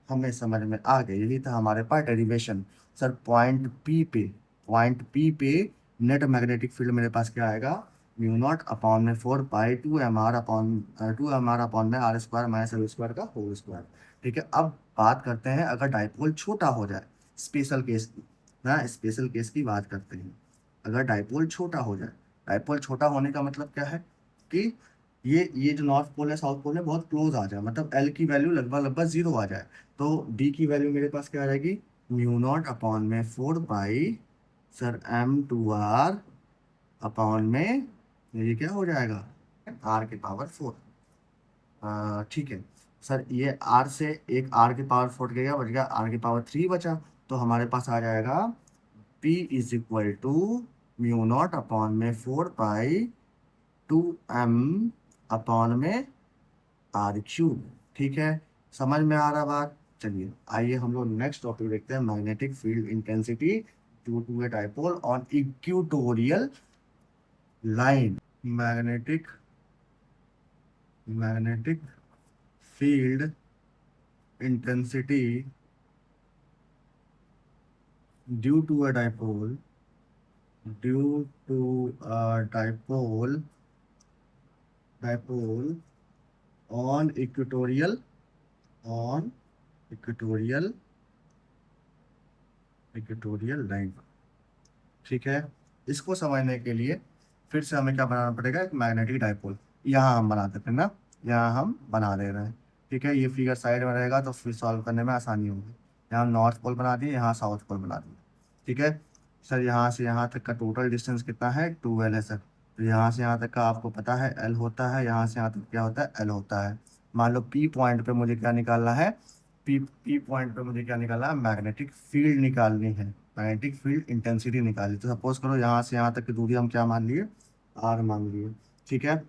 हमें समझ में आ गया, यही था हमारे पास डेरिवेशन। सर पॉइंट पी पे नेट मैग्नेटिक फील्ड मेरे पास क्या आएगा, म्यू नॉट अपॉन में 4 pi two M R upon में R square minus L square का होल स्क्वायर। ठीक है, अब बात करते हैं अगर डाइपोल छोटा हो जाए, स्पेशल केस की ना, स्पेशल केस की बात करते हैं। अगर डाइपोल छोटा हो जाए, डाइपोल छोटा होने का मतलब क्या है कि ये जो नॉर्थ पोल है साउथ पोल है बहुत क्लोज आ जाए, मतलब एल की वैल्यू लगभग लगभग जीरो आ जाए, तो डी की वैल्यू मेरे पास क्या आ जाएगी, म्यू नॉट अपॉन में 4 pi sir M two R upon में, ये क्या हो जाएगा, आर के पावर 4। ठीक है सर, ये आर से एक आर के पावर 4 गया, बच गया आर के पावर 3 बचा, तो हमारे पास आ जाएगा P is equal to mu not upon में 4 पाई टू एम अपॉन में आर क्यूब। ठीक है, समझ में आ रहा बात। चलिए आइए हम लोग नेक्स्ट टॉपिक देखते हैं, magnetic field intensity due to a dipole on equatorial line. Magnetic magnetic field intensity due to a dipole, due to a dipole on on equatorial equatorial line. ठीक है, इसको समझने के लिए फिर से हमें क्या बनाना पड़ेगा, एक मैग्नेटिक डाइपोल। यहाँ हम बना देते हैं ना, यहाँ हम बना दे रहे हैं। ठीक है, ये फिगर साइड में रहेगा तो फिर सॉल्व करने में आसानी होगी। यहाँ नॉर्थ पोल बना दिए, यहाँ साउथ पोल बना दिए। ठीक है सर, यहाँ से यहाँ तक का टोटल डिस्टेंस कितना है, 2L है सर। तो यहाँ से यहाँ तक का आपको पता है L होता है, यहाँ से यहाँ तक क्या होता है, L होता है। मान लो P पॉइंट पे मुझे क्या निकालना है, पी पॉइंट पे मुझे क्या निकालना है, मैग्नेटिक फील्ड निकालनी है, मैग्नेटिक फील्ड इंटेंसिटी निकाली। तो सपोज करो यहाँ से यहाँ तक की दूरी हम क्या मान लिए, आर मान लिए। ठीक है,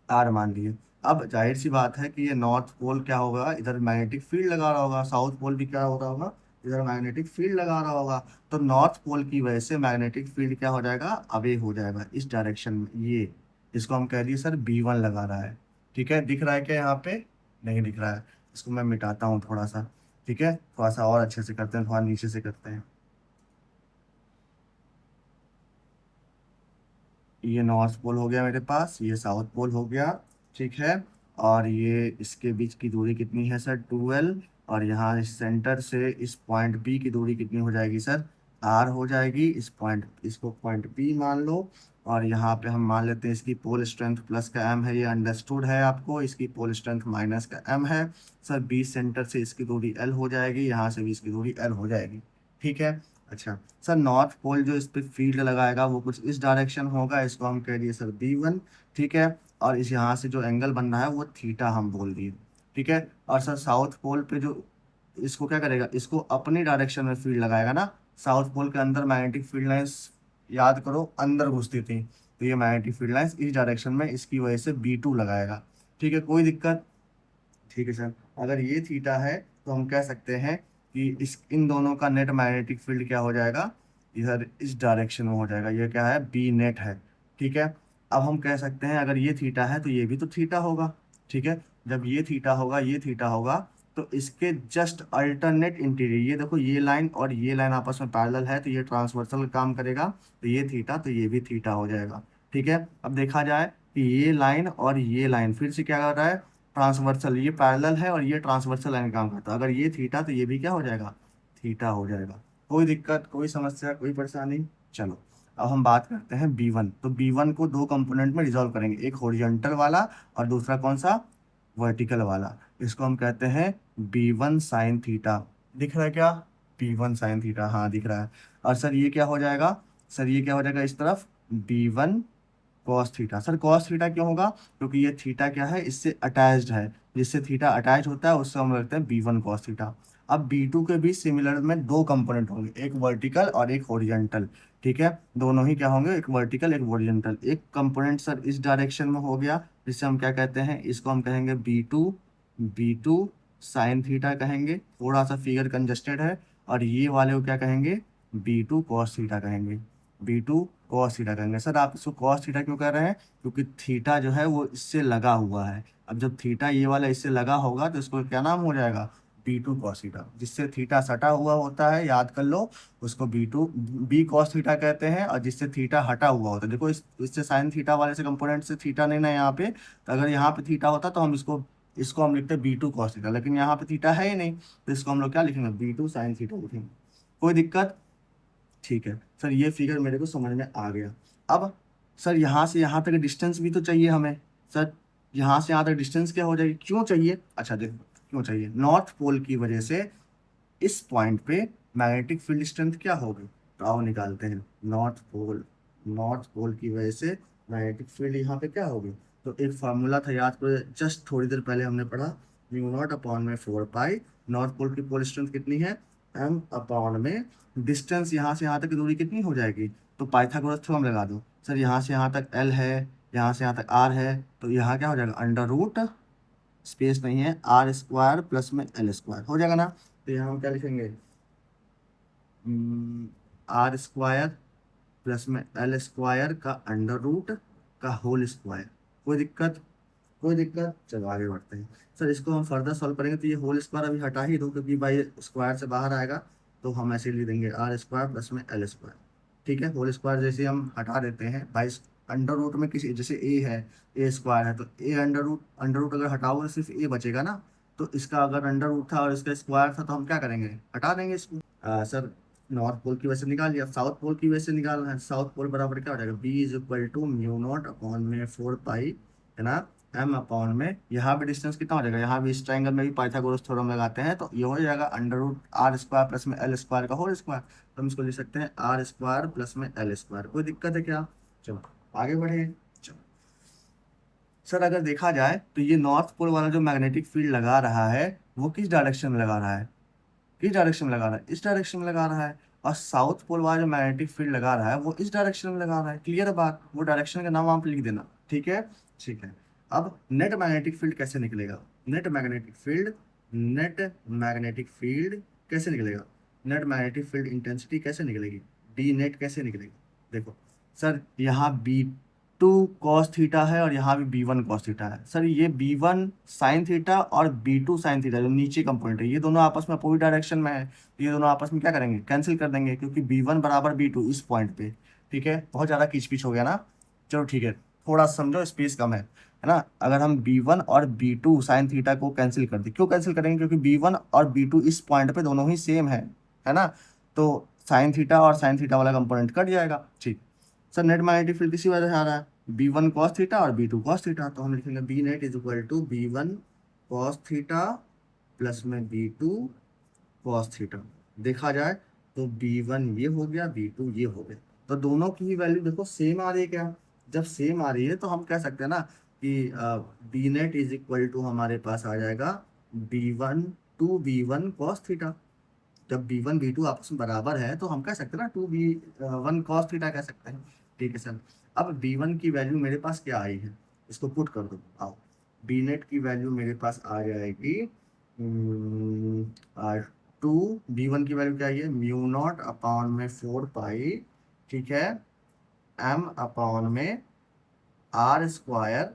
आर मान लिए। अब जाहिर सी बात है कि ये नॉर्थ पोल क्या होगा, इधर मैग्नेटिक फील्ड लगा रहा होगा, साउथ पोल भी क्या हो रहा होगा, इधर मैग्नेटिक फील्ड लगा रहा होगा। तो नॉर्थ पोल की वजह से मैग्नेटिक फील्ड क्या हो जाएगा, अवे हो जाएगा इस डायरेक्शन में। ये इसको हम कह दिए सर B1 लगा रहा है। ठीक है, दिख रहा है क्या यहाँ पे, नहीं दिख रहा है, इसको मैं मिटाता हूँ थोड़ा सा। ठीक है, थोड़ा सा और अच्छे से करते हैं, थोड़ा नीचे से करते हैं। ये नॉर्थ पोल हो गया मेरे पास, ये साउथ पोल हो गया। ठीक है, और ये इसके बीच की दूरी कितनी है सर, 2L। और यहाँ इस सेंटर से इस पॉइंट बी की दूरी कितनी हो जाएगी सर, R हो जाएगी। इस पॉइंट, इसको पॉइंट बी मान लो। और यहाँ पे हम मान लेते हैं इसकी पोल स्ट्रेंथ प्लस का M है, ये अंडरस्टूड है आपको, इसकी पोल स्ट्रेंथ माइनस का M है। सर बी सेंटर से इसकी दूरी L हो जाएगी, यहाँ से भी इसकी दूरी L हो जाएगी। ठीक है, अच्छा सर, नॉर्थ पोल जो इस पे फील्ड लगाएगा वो कुछ इस डायरेक्शन होगा, इसको हम कह दिए सर B1। ठीक है, और इस यहाँ से जो एंगल बन रहा है वो थीटा हम बोल दिए। ठीक है, और सर साउथ पोल पे जो इसको क्या करेगा, इसको अपनी डायरेक्शन में फील्ड लगाएगा ना। साउथ पोल के अंदर मैग्नेटिक फील्ड लाइंस याद करो अंदर घुसती थी, तो ये मैग्नेटिक फील्ड लाइंस इस डायरेक्शन में, इसकी वजह से B2 लगाएगा। ठीक है, कोई दिक्कत। ठीक है सर, अगर ये थीटा है तो हम कह सकते हैं कि इस इन दोनों का नेट मैग्नेटिक फील्ड क्या हो जाएगा, इधर इस डायरेक्शन में हो जाएगा, ये क्या है, बी नेट है। ठीक है, अब हम कह सकते हैं अगर ये थीटा है तो ये भी तो थीटा होगा। ठीक है, जब ये थीटा होगा, ये थीटा होगा, तो इसके जस्ट अल्टरनेट इंटीरियर, ये देखो ये लाइन और ये लाइन आपस में पैरेलल है, तो ये ट्रांसवर्सल काम करेगा, तो ये थीटा तो ये भी थीटा हो जाएगा। ठीक है, अब देखा जाए कि ये लाइन और ये लाइन फिर से क्या कर रहा है, ट्रांसवर्सल, ये पैरेलल है और ये ट्रांसवर्सल लाइन काम करता है, अगर ये थीटा तो ये भी क्या हो जाएगा, थीटा हो जाएगा। कोई दिक्कत, कोई समस्या, कोई परेशानी। चलो अब हम बात करते हैं B1। तो B1 को दो कंपोनेंट में रिजॉल्व करेंगे, एक हॉरिजॉन्टल वाला और दूसरा कौन सा, वर्टिकल वाला। इसको हम कहते हैं B1 साइन थीटा। दिख रहा है क्या, B1 साइन थीटा, हाँ दिख रहा है। और सर ये क्या हो जाएगा, सर ये क्या हो जाएगा इस तरफ, B1 cos theta. Sir cos theta क्यों होगा, क्योंकि ये थीटा क्या है, इससे अटैच्ड है, जिससे थीटा अटैच होता है उससे हम लिखते हैं b1 cos थीटा। अब b2 के बीच सिमिलर में दो कंपोनेंट होंगे, एक वर्टिकल और एक हॉरिजॉन्टल। ठीक है, दोनों ही क्या होंगे, एक वर्टिकल एक हॉरिजॉन्टल। एक कंपोनेंट सर इस डायरेक्शन में हो गया, जिससे हम क्या कहते हैं, इसको हम कहेंगे b2 साइन थीटा कहेंगे, थोड़ा सा फिगर कंजस्टेड है। और ये वाले को क्या कहेंगे, b2 cos थीटा कहेंगे, b2 cos थीटा कहेंगे। सर आप इसको cos थीटा क्यों कर रहे हैं, क्योंकि थीटा जो है वो इससे लगा हुआ है। अब जब थीटा ये वाला इससे लगा होगा तो इसको क्या नाम हो जाएगा, b2 cos थीटा। जिससे थीटा सटा हुआ होता है, याद कर लो, उसको b cos थीटा कहते हैं। और जिससे थीटा हटा हुआ होता है, देखो इससे साइन थीटा वाले से कंपोनेंट से थीटा नहीं ना यहाँ पे, तो अगर यहाँ पे थीटा होता तो हम इसको इसको हम लिखते b2 cos थीटा, लेकिन यहाँ पे थीटा है ही नहीं, तो इसको हम लोग क्या लिखेंगे, b2 sin थीटा लिखेंगे। कोई दिक्कत, ठीक है सर, ये फिगर मेरे को समझ में आ गया। अब सर यहाँ से यहाँ तक डिस्टेंस भी तो चाहिए हमें। सर यहाँ से यहाँ तक डिस्टेंस क्या हो जाएगी, क्यों चाहिए, अच्छा देखो क्यों चाहिए, नॉर्थ पोल की वजह से इस पॉइंट पे मैग्नेटिक फील्ड स्ट्रेंथ क्या होगी, तो आओ निकालते हैं। नॉर्थ पोल की वजह से मैग्नेटिक फील्ड यहाँ पे क्या होगी, तो एक फार्मूला था, याद करो, जस्ट थोड़ी देर पहले हमने पढ़ा, μ0/4 पाई। नॉर्थ पोल की पोल स्ट्रेंथ कितनी है, m/में डिस्टेंस यहाँ से यहाँ तक की दूरी कितनी हो जाएगी, तो पाइथागोरस थ्योरम लगा दो। सर यहाँ से यहाँ तक l है, यहाँ से यहाँ तक r है, तो यहाँ क्या हो जाएगा, अंडर रूट, स्पेस नहीं है, r² प्लस में l² हो जाएगा ना। तो यहाँ हम क्या लिखेंगे, r² प्लस में l² का अंडर रूट का होल स्क्वायर। कोई दिक्कत, कोई दिक्कत, चलो आगे बढ़ते हैं। सर इसको हम फर्दर सॉल्व करेंगे, तो ये होल स्क्वायर अभी हटा ही दो, क्योंकि भाई स्क्वायर से बाहर आएगा, तो हम ऐसे लिख देंगे r² प्लस में l²। ठीक है, होल स्क्वायर जैसे हम हटा देते हैं भाई, अंडर रूट में किसी, जैसे ए है, a² है, तो ए अंडर रूट अगर हटाओगे सिर्फ ए बचेगा ना। तो इसका अगर अंडर रूट था और इसका स्क्वायर था, तो हम क्या करेंगे, हटा देंगे इसको। सर नॉर्थ पोल की वजह से निकाल लिया, साउथ पोल की वजह से निकालना है। साउथ पोल बराबर क्या हो जाएगा, b = μ0/4 पाई, है ना, m/में यहाँ भी डिस्टेंस कितना हो जाएगा, यहाँ भी इस ट्राइंगल में भी पाइथागोरस थ्योरम लगाते हैं, तो ये हो जाएगा अंडर रूट r² प्लस में l² का होल स्क्वायर। तो हम इसको लिख सकते हैं r² प्लस में l²। कोई दिक्कत है क्या, चलो आगे बढ़े। चलो सर अगर देखा जाए तो ये नॉर्थ पोल वाला जो मैग्नेटिक फील्ड लगा रहा है, वो किस डायरेक्शन में लगा रहा है, किस डायरेक्शन में लगा रहा है, इस डायरेक्शन में लगा रहा है। और साउथ पोल वाला जो मैग्नेटिक फील्ड लगा रहा है वो इस डायरेक्शन में लगा रहा है। क्लियर है बात, वो डायरेक्शन का नाम आप लिख देना, ठीक है, ठीक है। अब नेट मैग्नेटिक फील्ड कैसे निकलेगा, नेट मैग्नेटिक फील्ड कैसे निकलेगा, नेट मैग्नेटिक फील्ड इंटेंसिटी कैसे निकलेगी, डी नेट कैसे निकलेगी। देखो सर यहाँ b2 cos थीटा है और यहाँ भी b1 cos थीटा है। सर ये b1 sin थीटा और b2 sin थीटा जो नीचे कंपोनेंट है, ये दोनों आपस में अपोजिट डायरेक्शन में है, तो ये दोनों आपस में क्या करेंगे, कैंसिल कर देंगे, क्योंकि b1 बराबर b2 इस पॉइंट पे। ठीक है, बहुत ज़्यादा खींच-पीच हो गया ना, चलो ठीक है, थोड़ा समझो, स्पेस कम है ना। अगर हम b1 और b2 sin थीटा को कैंसिल कर दे, क्यों कैंसिल करेंगे, क्योंकि b1 और b2 इस पॉइंट पे दोनों ही सेम है ना, तो sin थीटा और sin थीटा वाला कंपोनेंट कट जाएगा। ठीक, सर नेट मैग्नेटिक फील्ड किसी वजह से आ रहा है, b1 cos थीटा और b2 cos थीटा, तो हम लिखेंगे b net = b1 cos theta plus में b2 cos थीटा। देखा जाए तो b1 ये हो गया, b2 ये हो गया, तो दोनों की ही वैल्यू देखो सेम आ रही है क्या। जब सेम आ रही है तो हम कह सकते हैं ना कि b नेट = हमारे पास आ जाएगा b1 cos थीटा। जब b1 b2 आपस में बराबर है तो हम कह सकते हैं ना 2b1 cos थीटा कह सकते हैं। ठीक है सर, अब b1 की वैल्यू मेरे पास क्या आई है, इसको पुट कर दो, आओ b नेट की वैल्यू मेरे पास आ जाएगी 2b1 की वैल्यू क्या आई है, μ0/4 पाई, ठीक है, m/में r²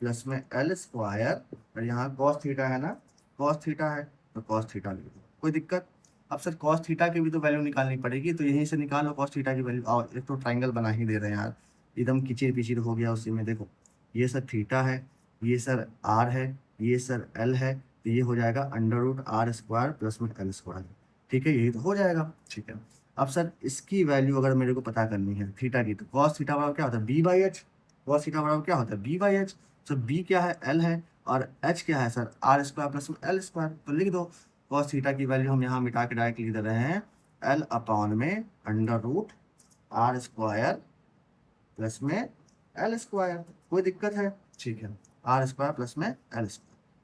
प्लस में l² और यहाँ cos थीटा है ना, cos थीटा है तो cos थीटा लिख दो। कोई दिक्कत। अब सर cos थीटा की भी तो वैल्यू निकालनी पड़ेगी, तो यहीं से निकालो cos थीटा की वैल्यू। और एक तो ट्राइंगल बना ही दे रहे हैं यार, एकदम किचिर पिचिर हो गया उसी में। देखो ये सर थीटा है, ये सर r है, ये सर l है, तो ये हो जाएगा √r² प्लस में l²। ठीक है, यही तो हो जाएगा। ठीक है, अब सर इसकी वैल्यू अगर मेरे को पता करनी है थीटा की, तो cos थीटा बराबर क्या होता है, b/h। cos थीटा बराबर क्या होता है, b/h। सर b क्या है, l है, और h क्या है सर, r² प्लस में l²। तो लिख दो cos थीटा की वैल्यू हम यहाँ मिटा के डायरेक्ट लिख दे रहे हैं l/में √r² प्लस में l²। कोई दिक्कत है, ठीक है, r² प्लस में l²।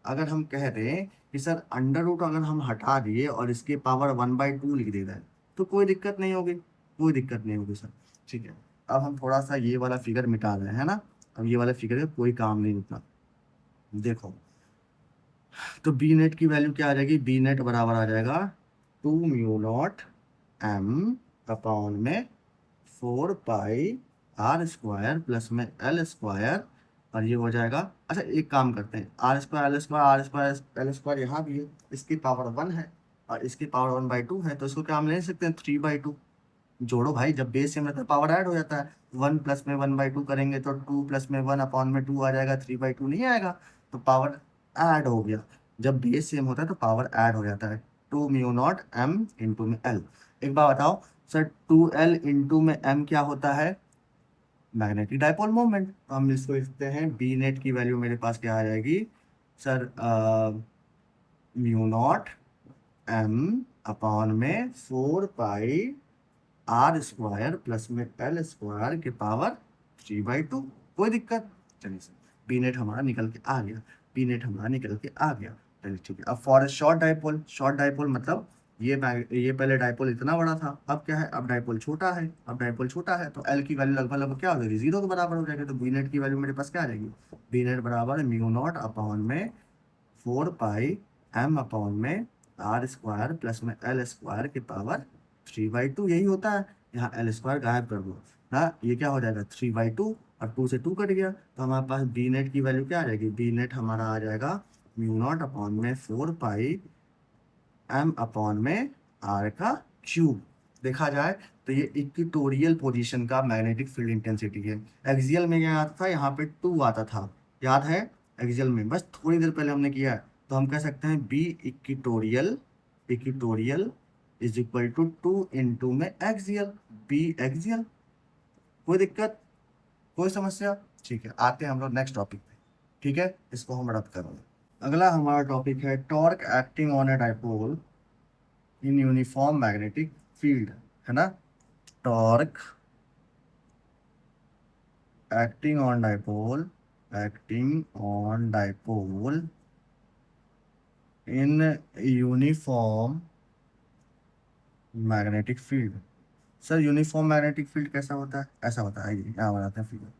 अगर हम कह रहे हैं कि सर अंडर रूट अगर हम हटा दिए और इसकी पावर 1/2 लिख देता है तो कोई दिक्कत नहीं होगी, कोई दिक्कत नहीं होगी सर। ठीक है, अब हम थोड़ा सा ये वाला फिगर मिटा रहे हैं ना, अब ये वाला फिगर का कोई काम नहीं उतना। देखो, तो बी नेट की वैल्यू क्या आ जाएगी, बी नेट बराबर आ जाएगा 2 म्यू नॉट एम अपॉन में 4 पाई r² प्लस में L², और ये हो जाएगा। अच्छा एक काम करते हैं, r² यहाँ भी है, इसकी पावर 1 है और इसकी पावर 1/2 है, तो इसको क्या हम ले सकते हैं 3/2। जोड़ो भाई, जब बेस सेम रहता है पावर ऐड हो जाता है। 1 प्लस में 1/2 करेंगे तो 2 प्लस में 1 अपॉन में 2 आ जाएगा, 3/2 नहीं आएगा, तो पावर ऐड हो गया। जब बेस सेम होता है तो पावर ऐड हो जाता है। 2 म्यू नॉट m इंटू में l। एक बार बताओ सर, 2l इंटू में m क्या होता है, मैग्नेटिक डाइपोल मोमेंट। तो हम इसको लिखते हैं, बी नेट की वैल्यू मेरे पास क्या आ जाएगी sir, mu naught m upon में 4 पाई r² प्लस में L² के पावर 3/2। कोई दिक्कत, चलिए सर बी नेट हमारा निकल के आ गया, बी नेट हमारा निकल के आ गया। चलिए ठीक है, अब for short dipole, short dipole मतलब ये पहले डाइपोल इतना बड़ा था, अब क्या है, अब डाइपोल छोटा है, अब डाइपोल छोटा है तो एल की वैल्यू लगभग लगभग क्या हो जाएगी, 0 के बराबर हो जाएगी। तो बी नेट की वैल्यू मेरे पास क्या आ जाएगी, बी नेट बराबर म्यू नॉट अपॉन में 4 पाई m अपॉन में r² प्लस में L² के पावर 3/2। यही होता है, यहाँ L² गायब कर दो ना, ये क्या हो जाएगा 3/2 और 2 से 2 कट गया, तो हमारे पास बी नेट की वैल्यू क्या आ जाएगी, बी नेट हमारा आ जाएगा म्यू नॉट अपॉन में 4 पाई m अपॉन में r³। देखा जाए तो ये इक्वेटोरियल पोजीशन का मैग्नेटिक फील्ड इंटेंसिटी है। एक्सियल में क्या आता था, यहाँ पे 2 आता था, याद है एक्सियल में, बस थोड़ी देर पहले हमने किया है। तो हम कह सकते हैं B equatorial, equatorial is equal to 2 into में एक्सियल, बी एक्सियल। कोई दिक्कत, कोई समस्या। ठीक है, आते हैं हम लोग नेक्स्ट टॉपिक पे। ठीक है, इसको हम रद्द करेंगे। अगला हमारा टॉपिक है torque acting on a dipole in uniform magnetic field, है ना। Torque acting on dipole, acting on dipole in uniform magnetic field. Sir uniform magnetic field कैसा होता है, ऐसा होता है, आइए यहाँ बनाते हैं फिगर।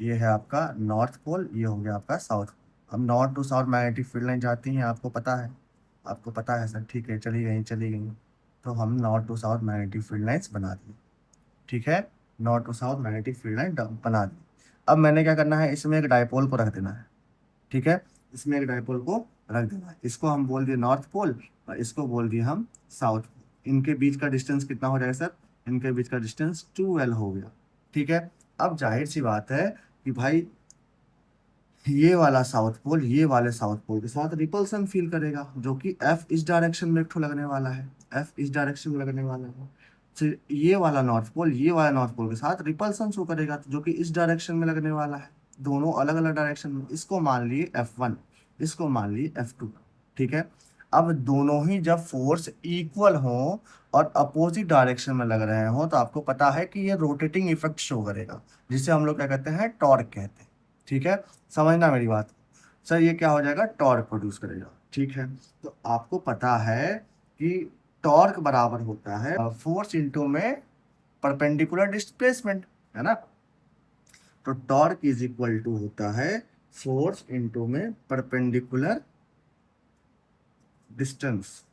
ये है आपका नॉर्थ पोल, ये हो गया आपका साउथ पोल। अब north to south magnetic field line जाती हैं, आपको पता है, आपको पता है सर, ठीक है, चली गई चली गई। तो हम north to south magnetic field lines बना दिए। ठीक है, north to south magnetic field line बना दी। अब मैंने क्या करना है, इसमें एक डाइपोल को रख देना है। ठीक है, इसमें एक डाइपोल को रख देना है, इसको हम बोल दिए नॉर्थ पोल और इसको बोल दिए हम साउथ पोल। इनके बीच का डिस्टेंस कितना हो जाएगा सर, इनके बीच का डिस्टेंस 2l हो गया। ठीक है, अब जाहिर सी बात है कि भाई ये वाला साउथ पोल ये वाले साउथ पोल के साथ रिपल्सन फील करेगा, जो कि एफ इस डायरेक्शन में एक ठो लगने वाला है, एफ इस डायरेक्शन में लगने वाला है। फिर ये वाला नॉर्थ पोल ये वाला नॉर्थ पोल के साथ रिपल्सन शो करेगा, जो कि इस डायरेक्शन में लगने वाला है, दोनों अलग अलग डायरेक्शन में। इसको मान लिए F1, इसको मान लिए F2। ठीक है, अब दोनों ही जब फोर्स इक्वल हो और अपोजिट डायरेक्शन में लग रहे हो तो आपको पता है कि ये रोटेटिंग इफेक्ट शो करेगा, जिसे हम लोग क्या कहते हैं, टॉर्क कहते हैं। ठीक है, समझना मेरी बात। सर ये क्या हो जाएगा, टॉर्क प्रोड्यूस करेगा। ठीक है, तो आपको पता है कि टॉर्क बराबर होता है फोर्स इंटू में परपेंडिकुलर डिस्प्लेसमेंट, है ना। तो टॉर्क इज इक्वल टू होता है फोर्स इंटू में परपेंडिकुलर डिस्टेंस।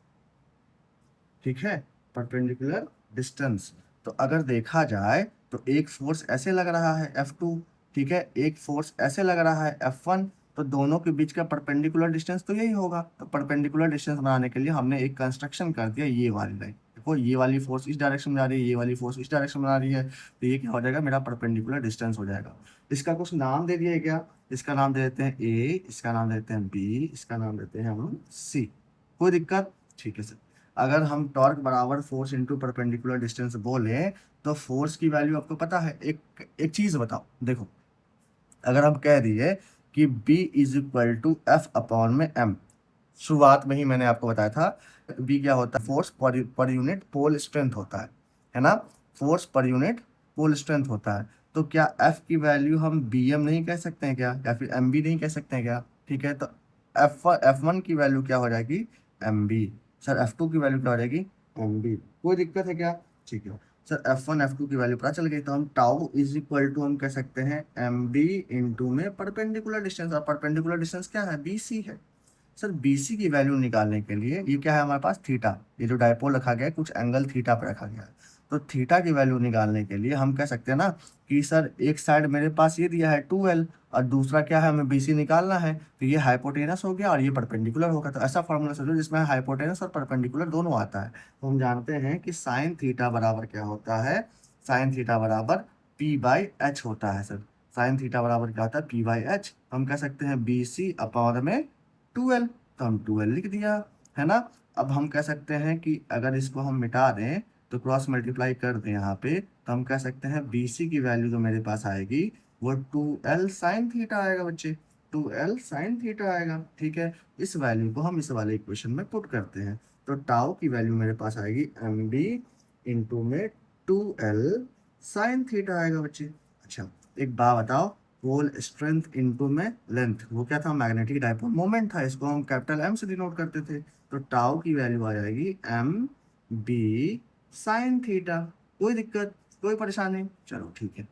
ठीक है, परपेंडिकुलर डिस्टेंस। तो अगर देखा जाए तो एक फोर्स ऐसे लग रहा है F2, ठीक है, एक फोर्स ऐसे लग रहा है F1, तो दोनों के बीच का परपेंडिकुलर डिस्टेंस तो यही होगा। तो परपेंडिकुलर डिस्टेंस बनाने के लिए हमने एक कंस्ट्रक्शन कर दिया, ये वाली लाइन। देखो ये वाली फोर्स इस डायरेक्शन में जा रही है, ये वाली फोर्स इस डायरेक्शन में आ रही है, तो ये क्या हो जाएगा, मेरा परपेंडिकुलर डिस्टेंस हो जाएगा। इसका कुछ नाम दे दिया क्या, इसका नाम दे देते हैं A, इसका नाम देते हैं B, इसका नाम देते हैं हम C। कोई दिक्कत, ठीक है सर। अगर हम टॉर्क बराबर फोर्स इंटू परपेंडिकुलर डिस्टेंस बोले तो फोर्स की वैल्यू आपको पता है। एक एक चीज बताओ, देखो अगर हम कह दिए कि B is equal to F upon में m, शुरुआत में ही मैंने आपको बताया था B क्या होता है, force per unit pole strength होता है ना, force per unit pole strength होता है। तो क्या F की वैल्यू हम BM नहीं कह सकते हैं क्या, या फिर MB नहीं कह सकते हैं क्या। ठीक है, तो F1 की वैल्यू क्या हो जाएगी, एम बी। सर F2 की वैल्यू क्या हो जाएगी, एम बी। कोई दिक्कत है क्या? ठीक है सर, F1 F2 की वैल्यू पता चल गई, तो हम टाउ इज इक्वल टू हम कह सकते हैं एम बी इंटू में परपेंडिकुलर डिस्टेंस, और परपेंडिकुलर डिस्टेंस क्या है, बी सी है। सर बीसी की वैल्यू निकालने के लिए ये क्या है हमारे पास, थीटा, ये जो डायपोल रखा गया है कुछ एंगल थीटा पे रखा गया है, तो थीटा की वैल्यू निकालने के लिए हम कह सकते हैं ना कि सर एक साइड मेरे पास ये दिया है 2L, और दूसरा क्या है, हमें बीसी निकालना है, तो ये हाइपोटेनस हो गया और ये परपेंडिकुलर होगा। तो ऐसा फॉर्मूला समझो जिसमें हाइपोटेनस और परपेंडिकुलर दोनों आता है। तो हम जानते हैं कि साइन थीटा बराबर क्या होता है, साइन थीटा बराबर पी बाई एच होता है। सर साइन थीटा बराबर क्या होता है, पी बाई एच। हम कह सकते हैं बी सी अपॉन में 2L, तो हम 2L लिख दिया, है ना। अब हम कह सकते हैं कि अगर इसको हम मिटा दें तो क्रॉस मल्टीप्लाई कर दें यहाँ पे, तो हम कह सकते हैं BC की वैल्यू जो मेरे पास आएगी वो 2L साइन थीटा आएगा बच्चे, 2L साइन थीटा आएगा। ठीक है, इस वैल्यू को हम इस वाले इक्वेशन में पुट करते हैं, तो टाउ की वैल्यू मेरे पास आएगी एम बी इंटू में 2L साइन थीटा आएगा बच्चे। अच्छा एक बात बताओ, पोल स्ट्रेंथ इनटू में लेंथ, वो क्या था, मैग्नेटिक डायपोल मोमेंट था, इसको हम कैपिटल एम से डिनोट करते थे, तो टाउ की वैल्यू आ जाएगी एम बी साइन थीटा। कोई दिक्कत, कोई परेशानी, चलो ठीक है।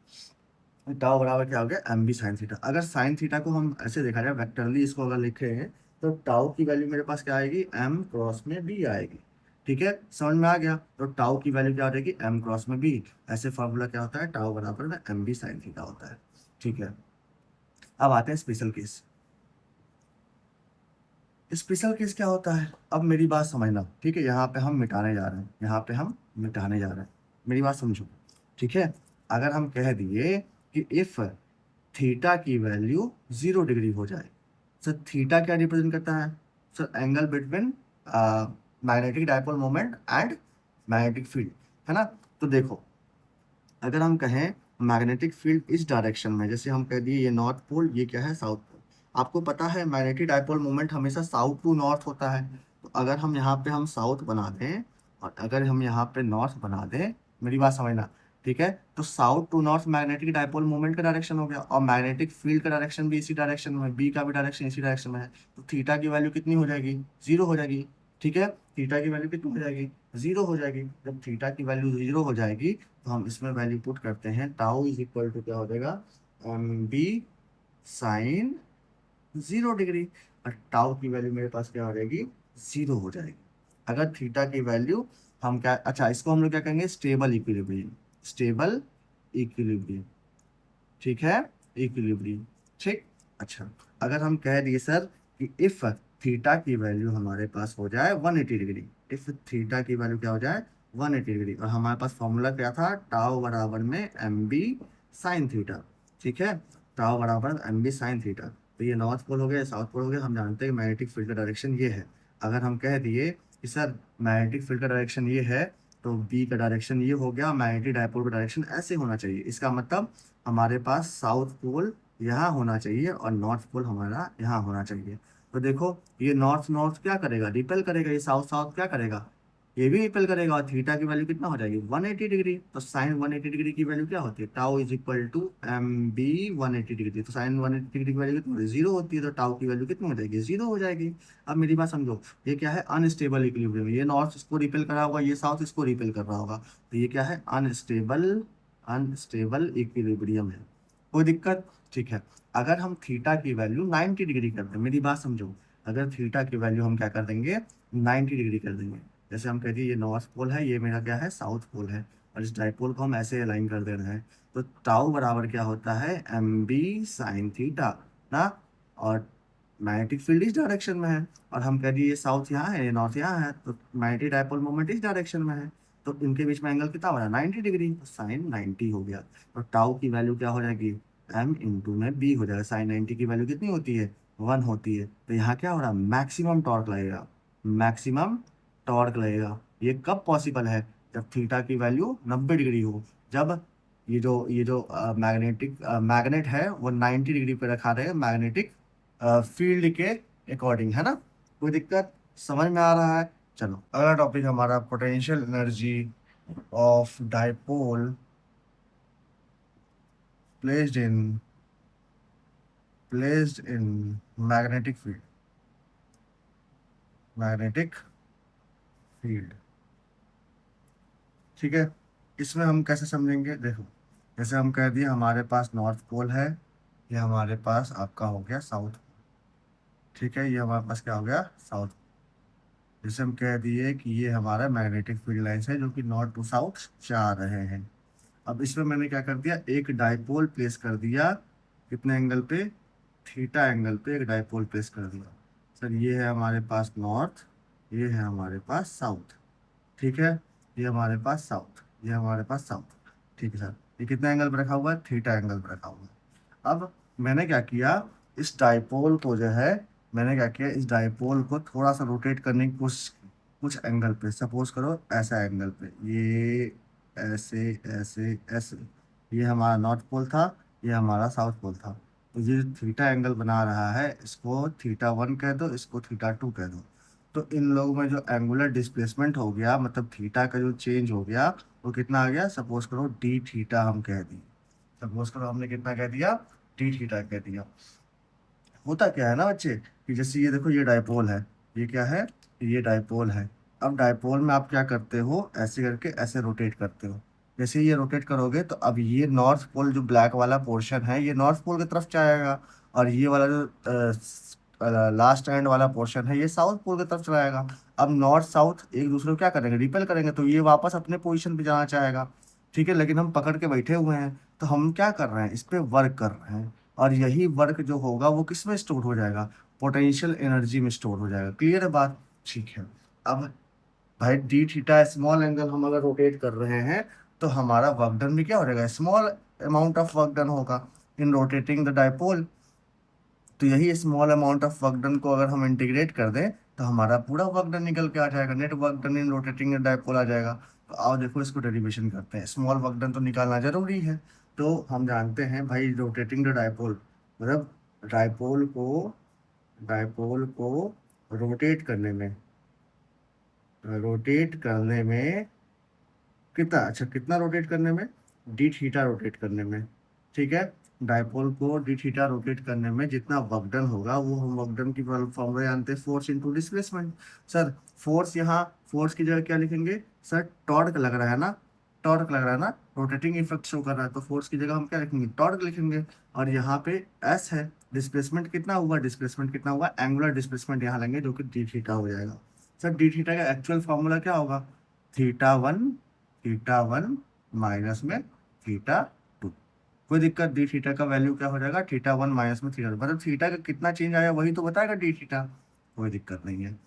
टाउ बराबर क्या हो गया, एम बी साइन थीटा। अगर साइन थीटा को हम ऐसे देखा जाए वेक्टरली इसको अगर लिखे हैं, तो टाउ की वैल्यू मेरे पास क्या आएगी, एम क्रॉस में बी आएगी। ठीक है, समझ में आ गया। तो टाउ की वैल्यू क्या हो जाएगी, एम क्रॉस में बी। ऐसे फॉर्मूला क्या होता है, टाउ बराबर में एम बी साइन थीटा होता है। ठीक है, अब आते हैं स्पेशल केस। स्पेशल केस क्या होता है, अब मेरी बात समझना, ठीक है, यहाँ पे हम मिटाने जा रहे हैं, यहाँ पे हम मिटाने जा रहे हैं, मेरी बात समझो। ठीक है, अगर हम कह दिए कि इफ थीटा की वैल्यू 0 डिग्री हो जाए, सर थीटा क्या रिप्रेजेंट करता है, sir angle between magnetic dipole moment and magnetic field, है ना। तो देखो, अगर हम कहें मैग्नेटिक फील्ड इस डायरेक्शन में, जैसे हम कह दिए ये नॉर्थ पोल, ये क्या है साउथ पोल, आपको पता है मैग्नेटिक डायपोल मोमेंट हमेशा साउथ टू नॉर्थ होता है। तो अगर हम यहाँ पे हम साउथ बना दें और अगर हम यहाँ पे नॉर्थ बना दें, मेरी बात समझना, ठीक है, तो south to north magnetic dipole moment का डायरेक्शन हो गया, और मैग्नेटिक फील्ड का डायरेक्शन भी इसी डायरेक्शन में, बी का भी डायरेक्शन इसी डायरेक्शन में है, तो थीटा की वैल्यू कितनी हो जाएगी, 0 हो जाएगी। ठीक है, थीटा की वैल्यू कितनी हो जाएगी, 0 हो जाएगी। जब थीटा की वैल्यू 0 हो जाएगी, तो हम इसमें वैल्यू पुट करते हैं, टाउ इज इक्वल टू क्या हो जाएगा, एम बी साइन 0 डिग्री, और टाउ की वैल्यू मेरे पास क्या हो जाएगी, 0 हो जाएगी। अगर थीटा की वैल्यू हम क्या, अच्छा इसको हम लोग क्या कहेंगे, स्टेबल इक्विलिब्रियम, स्टेबल इक्विलिब्रियम, ठीक है, इक्विलिब्रियम। ठीक, अच्छा अगर हम कह दिए सर कि इफ थीटा की वैल्यू हमारे पास हो जाए 180 डिग्री, इफ थीटा की वैल्यू क्या हो जाए 180 डिग्री, और हमारे पास फॉर्मूला क्या था, टाउ बराबर में एम बी साइन थीटा। ठीक है, टाउ बराबर एम बी साइन थीटा। तो ये नॉर्थ पोल हो गया, साउथ पोल हो गया, हम जानते हैं मैग्नेटिक फील्ड का डायरेक्शन ये है। अगर हम कह दिए कि सर मैग्नेटिक फील्ड का डायरेक्शन ये है, तो बी का डायरेक्शन ये हो गया, मैग्नेटिक डायपोल का डायरेक्शन ऐसे होना चाहिए, इसका मतलब हमारे पास साउथ पोल यहाँ होना चाहिए और नॉर्थ पोल हमारा यहाँ होना चाहिए। तो देखो ये नॉर्थ नॉर्थ क्या करेगा, रिपेल करेगा, ये साउथ साउथ क्या करेगा, ये भी रिपेल करेगा, और थीटा की वैल्यू कितना हो जाएगी 180 डिग्री। तो साइन 180 डिग्री की वैल्यू क्या होती है, tau is equal to M B 180 degree. तो साइन 180 डिग्री की वैल्यू कितनी होती है, 0 होती है, तो टाउ की वैल्यू कितनी हो जाएगी, 0 हो जाएगी। अब मेरी बात समझो, ये क्या है, अनस्टेबल इक्विलिब्रियम, ये नॉर्थ इसको रिपेल कर रहा होगा, ये साउथ इसको रिपेल कर रहा होगा, तो ये क्या है, अनस्टेबल, अनस्टेबल इक्विलिब्रियम है। कोई दिक्कत, ठीक है। अगर हम थीटा की वैल्यू 90 डिग्री कर दें, मेरी बात समझो, अगर थीटा की वैल्यू हम क्या कर देंगे, 90 डिग्री कर देंगे, जैसे हम कह दिए ये नॉर्थ पोल है, ये मेरा क्या है, साउथ पोल है, और इस डाइपोल को हम ऐसे अलाइन कर दे रहे हैं, तो टाउ बराबर क्या होता है, एम बी साइन थीटा ना, और मैग्नेटिक फील्ड इस डायरेक्शन में है, और हम कह दिए ये साउथ यहाँ है, ये नॉर्थ यहाँ है, तो मैग्नेटिक डाइपोल मोमेंट इस डायरेक्शन में है, तो इनके बीच में एंगल कितना हो रहा है, 90 डिग्री, तो साइन 90 हो गया। तो टाउ की वैल्यू क्या हो जाएगी, एम इंटू में बी हो जाएगा, साइन 90 की वैल्यू कितनी होती है, 1 होती है, तो यहाँ क्या हो रहा है, मैक्सिमम टॉर्क लगेगा, मैक्सिमम टॉर्क लगेगा। ये कब पॉसिबल है, जब थीटा की वैल्यू 90 डिग्री हो, जब ये जो मैग्नेटिक मैग्नेट है वो 90 डिग्री पे रखा रहे मैग्नेटिक फील्ड के अकॉर्डिंग, है ना। कोई दिक्कत, समझ में आ रहा है। चलो अगला टॉपिक हमारा potential energy of dipole placed in placed in magnetic field. Magnetic field. ठीक है, इसमें हम कैसे समझेंगे, देखो जैसे हम कह दिए हमारे पास नॉर्थ पोल है, ये हमारे पास आपका हो गया साउथ। ठीक है, ये हमारे पास क्या हो गया, साउथ। जैसे हम कह दिए कि ये हमारा मैग्नेटिक फील्ड लाइंस है जो कि नॉर्थ टू साउथ जा रहे हैं। अब इसमें मैंने क्या कर दिया, एक डाइपोल प्लेस कर दिया, कितने एंगल पे, थीटा एंगल पे एक डाइपोल प्लेस कर दिया। सर ये है हमारे पास नॉर्थ, ये है हमारे पास साउथ। ठीक है, ये हमारे पास साउथ, ये हमारे पास साउथ। ठीक है सर, ये कितना एंगल पे रखा हुआ है, थीटा एंगल पे रखा हुआ है। अब मैंने क्या किया, इस डाइपोल को जो है, मैंने क्या किया, इस डाइपोल को थोड़ा सा रोटेट करने की कोशिश की, कुछ एंगल पे, सपोज करो ऐसा एंगल पे, ये ऐसे ऐसे ऐसे, ये हमारा नॉर्थ पोल था, ये हमारा साउथ पोल था। तो ये थीटा एंगल बना रहा है, इसको थीटा वन कह दो, इसको थीटा टू कह दो। तो इन लोगों में जो एंगुलर डिस्प्लेसमेंट हो गया, मतलब थीटा का जो चेंज हो गया, वो कितना आ गया, सपोज करो डी थीटा हम कह दिए। सपोज करो हमने कितना कह दिया, डी थीटा कह दिया। होता क्या है ना बच्चे, कि जैसे ये देखो ये डाइपोल है, ये क्या है, ये डाइपोल है। अब डाइपोल में आप क्या करते हो, ऐसे करके ऐसे रोटेट करते हो। जैसे ये रोटेट करोगे तो अब ये नॉर्थ पोल जो ब्लैक वाला पोर्शन है, ये नॉर्थ पोल की तरफ जाएगा, और ये वाला जो लास्ट एंड वाला पोर्शन है, ये साउथ पोल की तरफ चलाएगा। अब नॉर्थ साउथ एक दूसरे को क्या करेंगे, रिपेल करेंगे, तो ये वापस अपने पोजीशन पे जाना चाहेगा। ठीक है, लेकिन हम पकड़ के बैठे हुए हैं, तो हम क्या कर रहे हैं, इस पे वर्क कर रहे हैं। और यही वर्क जो होगा वो किस में स्टोर हो जाएगा, पोटेंशियल एनर्जी में स्टोर हो जाएगा। क्लियर है बात। ठीक है, अब भाई डी थीटा स्मॉल एंगल हम अगर रोटेट कर रहे हैं, तो हमारा वर्क डन भी क्या हो जाएगा, small amount of work done होगा इन रोटेटिंग द डाइपोल। तो यही small amount of work done को अगर हम इंटीग्रेट कर दें, तो हमारा पूरा वर्क डन निकल के आ जाएगा, net work done in rotating dipole आ जाएगा। तो आओ देखो इसको डेरिवेशन करते हैं, स्मॉल वर्क डन तो निकालना जरूरी है। तो हम जानते हैं भाई रोटेटिंग द डाइपोल, मतलब डाइपोल को डाइपोल को रोटेट करने में, रोटेट करने में कितना, अच्छा कितना रोटेट करने में, डी थीटा रोटेट करने में। ठीक है, डाइपोल को डी थीटा रोटेट करने में जितना वर्कडन होगा, वो हम वर्कडन की फॉर्मूला जानते हैं, force into displacement. Sir force, यहाँ फोर्स की जगह क्या लिखेंगे, सर टॉर्क लग रहा है ना, टॉर्क लग रहा है ना, रोटेटिंग इफेक्ट शो कर रहा है, तो फोर्स की जगह हम क्या लिखेंगे, टॉर्क लिखेंगे। और यहाँ पे एस है, डिस्प्लेसमेंट कितना हुआ, डिस्प्लेसमेंट कितना हुआ, एंगुलर डिस्प्लेसमेंट यहाँ लेंगे जो कि डी थीटा हो जाएगा। सर डी थीटा का एक्चुअल फॉर्मूला क्या होगा, theta one, theta one minus में थीटा टू। कोई दिक्कत, डी थीटा का वैल्यू क्या हो जाएगा, थीटा वन माइनस में थीटा टू, मतलब थीटा का कितना चेंज आया वही तो बताएगा डी थीटा। कोई दिक्कत नहीं है।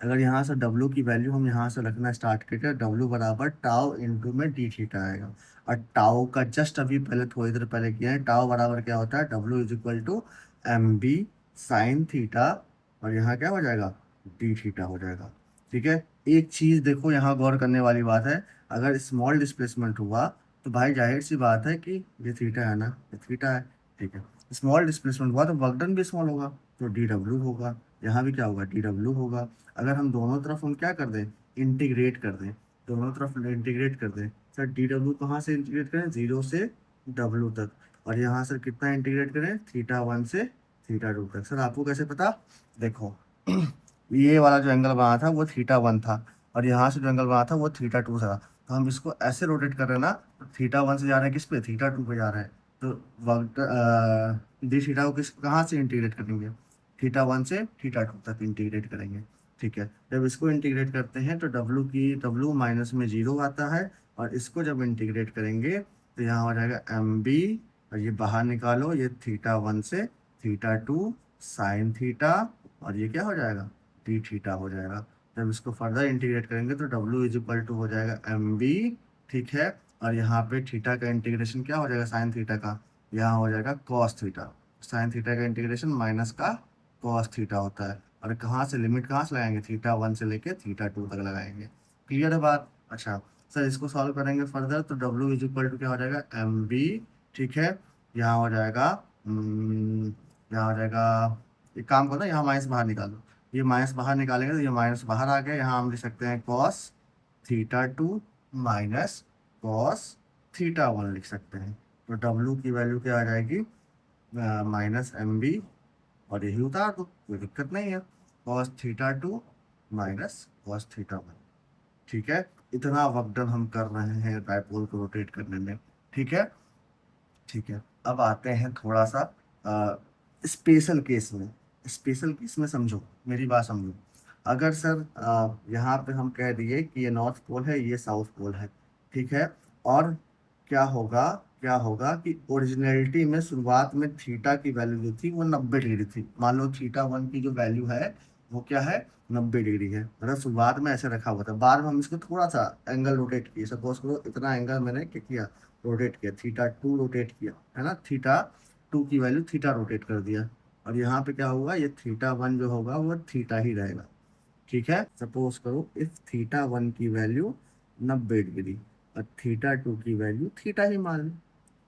अगर यहाँ से डब्ल्यू की वैल्यू हम यहाँ से रखना स्टार्ट करके, डब्ल्यू बराबर टाउ इंटू में डी थीटा आएगा। और टाउ का जस्ट अभी पहले थोड़ी देर पहले किया है, टाउ बराबर क्या होता है, W is equal to M B sine theta, और यहाँ क्या हो जाएगा, डी थीटा हो जाएगा। ठीक है, एक चीज देखो यहाँ गौर करने वाली बात है, अगर स्मॉल डिस्प्लेसमेंट हुआ, तो भाई जाहिर सी बात है कि ये थीटा है ना, ये थीटा है। ठीक है, स्मॉल डिस्प्लेसमेंट हुआ तो वर्क डन भी स्मॉल होगा, तो डी डब्ल्यू होगा, यहाँ भी क्या होगा, डी डब्ल्यू होगा। अगर हम दोनों तरफ हम क्या कर दें, इंटीग्रेट कर दें, दोनों तरफ इंटीग्रेट कर दें, सर डी डब्ल्यू कहाँ से इंटीग्रेट करें, जीरो से डब्ल्यू तक, और यहाँ सर कितना इंटीग्रेट करें, थीटा वन से थीटा टू तक। सर आपको कैसे पता, देखो ये वाला जो एंगल बना था वो थीटा वन था, और यहाँ से जो एंगल बना था वो थीटा टू था। तो हम इसको ऐसे रोटेट कर रहे हैं ना, तो थीटा वन से जा रहे हैं किस पे, थीटा टू पे जा रहे हैं। तो वक्त डी थीटा को किस कहाँ से इंटीग्रेट करेंगे, थीटा वन से थीटा टू तक इंटीग्रेट करेंगे। ठीक है, जब इसको इंटीग्रेट करते हैं तो डब्लू माइनस में जीरो आता है, और इसको जब इंटीग्रेट करेंगे तो यहाँ हो जाएगा एम बी, और ये बाहर निकालो, ये थीटा वन से थीटा टू साइन थीटा, और ये क्या हो जाएगा, डी थीटा हो जाएगा। जब इसको फर्दर इंटीग्रेट करेंगे तो डब्ल्यू इज इक्वल टू हो जाएगा एम बी। ठीक है, और यहाँ पे थीटा का इंटीग्रेशन क्या हो जाएगा, साइन थीटा का, यहाँ हो जाएगा कॉस थीटा। साइन थीटा का इंटीग्रेशन माइनस का कॉस थीटा होता है, और कहाँ से लिमिट कहाँ से लगाएंगे, थीटा वन से लेके थीटा टू तक लगाएंगे। क्लियर है बात। अच्छा सर इसको सॉल्व करेंगे फर्दर, तो डब्ल्यू इज इक्वल टू क्या हो जाएगा, एम बी। ठीक है, यहाँ हो जाएगा यहाँ हो जाएगा, एक काम करो ना, यहाँ माइनस बाहर निकालो, ये माइनस बाहर निकालेंगे तो ये माइनस बाहर आ गया, यहाँ हम लिख सकते हैं cos theta two minus cos theta one लिख सकते हैं। तो डब्ल्यू की वैल्यू क्या आ जाएगी, माइनस एम बी, और यही उतार दो, कोई दिक्कत नहीं है। Cos theta two minus cos theta one. ठीक है, इतना वर्क डन हम कर रहे हैं डायपोल को रोटेट करने में। ठीक है, ठीक है। अब आते हैं थोड़ा सा स्पेशल केस में। स्पेशल केस में समझो, मेरी बात समझो। अगर सर यहाँ पे हम कह दिए कि ये नॉर्थ पोल है, ये साउथ पोल है, ठीक है, और क्या होगा, क्या होगा कि ओरिजिनलिटी में शुरुआत में थीटा की वैल्यू जो थी वो 90 डिग्री थी। मान लो थीटा वन की जो वैल्यू है वो क्या है, 90 डिग्री है। मतलब शुरुआत में ऐसे रखा हुआ था, बाद में हम इसको थोड़ा सा एंगल रोटेट किए। सपोज करो इतना एंगल मैंने क्या किया, रोटेट किया, थीटा टू रोटेट किया, है ना, थीटा टू की वैल्यू थीटा रोटेट कर दिया। और यहाँ पे क्या होगा, ये थीटा वन जो होगा वो थीटा ही रहेगा। ठीक है, सपोज करो इफ थीटा वन की वैल्यू 90 डिग्री और थीटा टू की वैल्यू थीटा ही मान लो।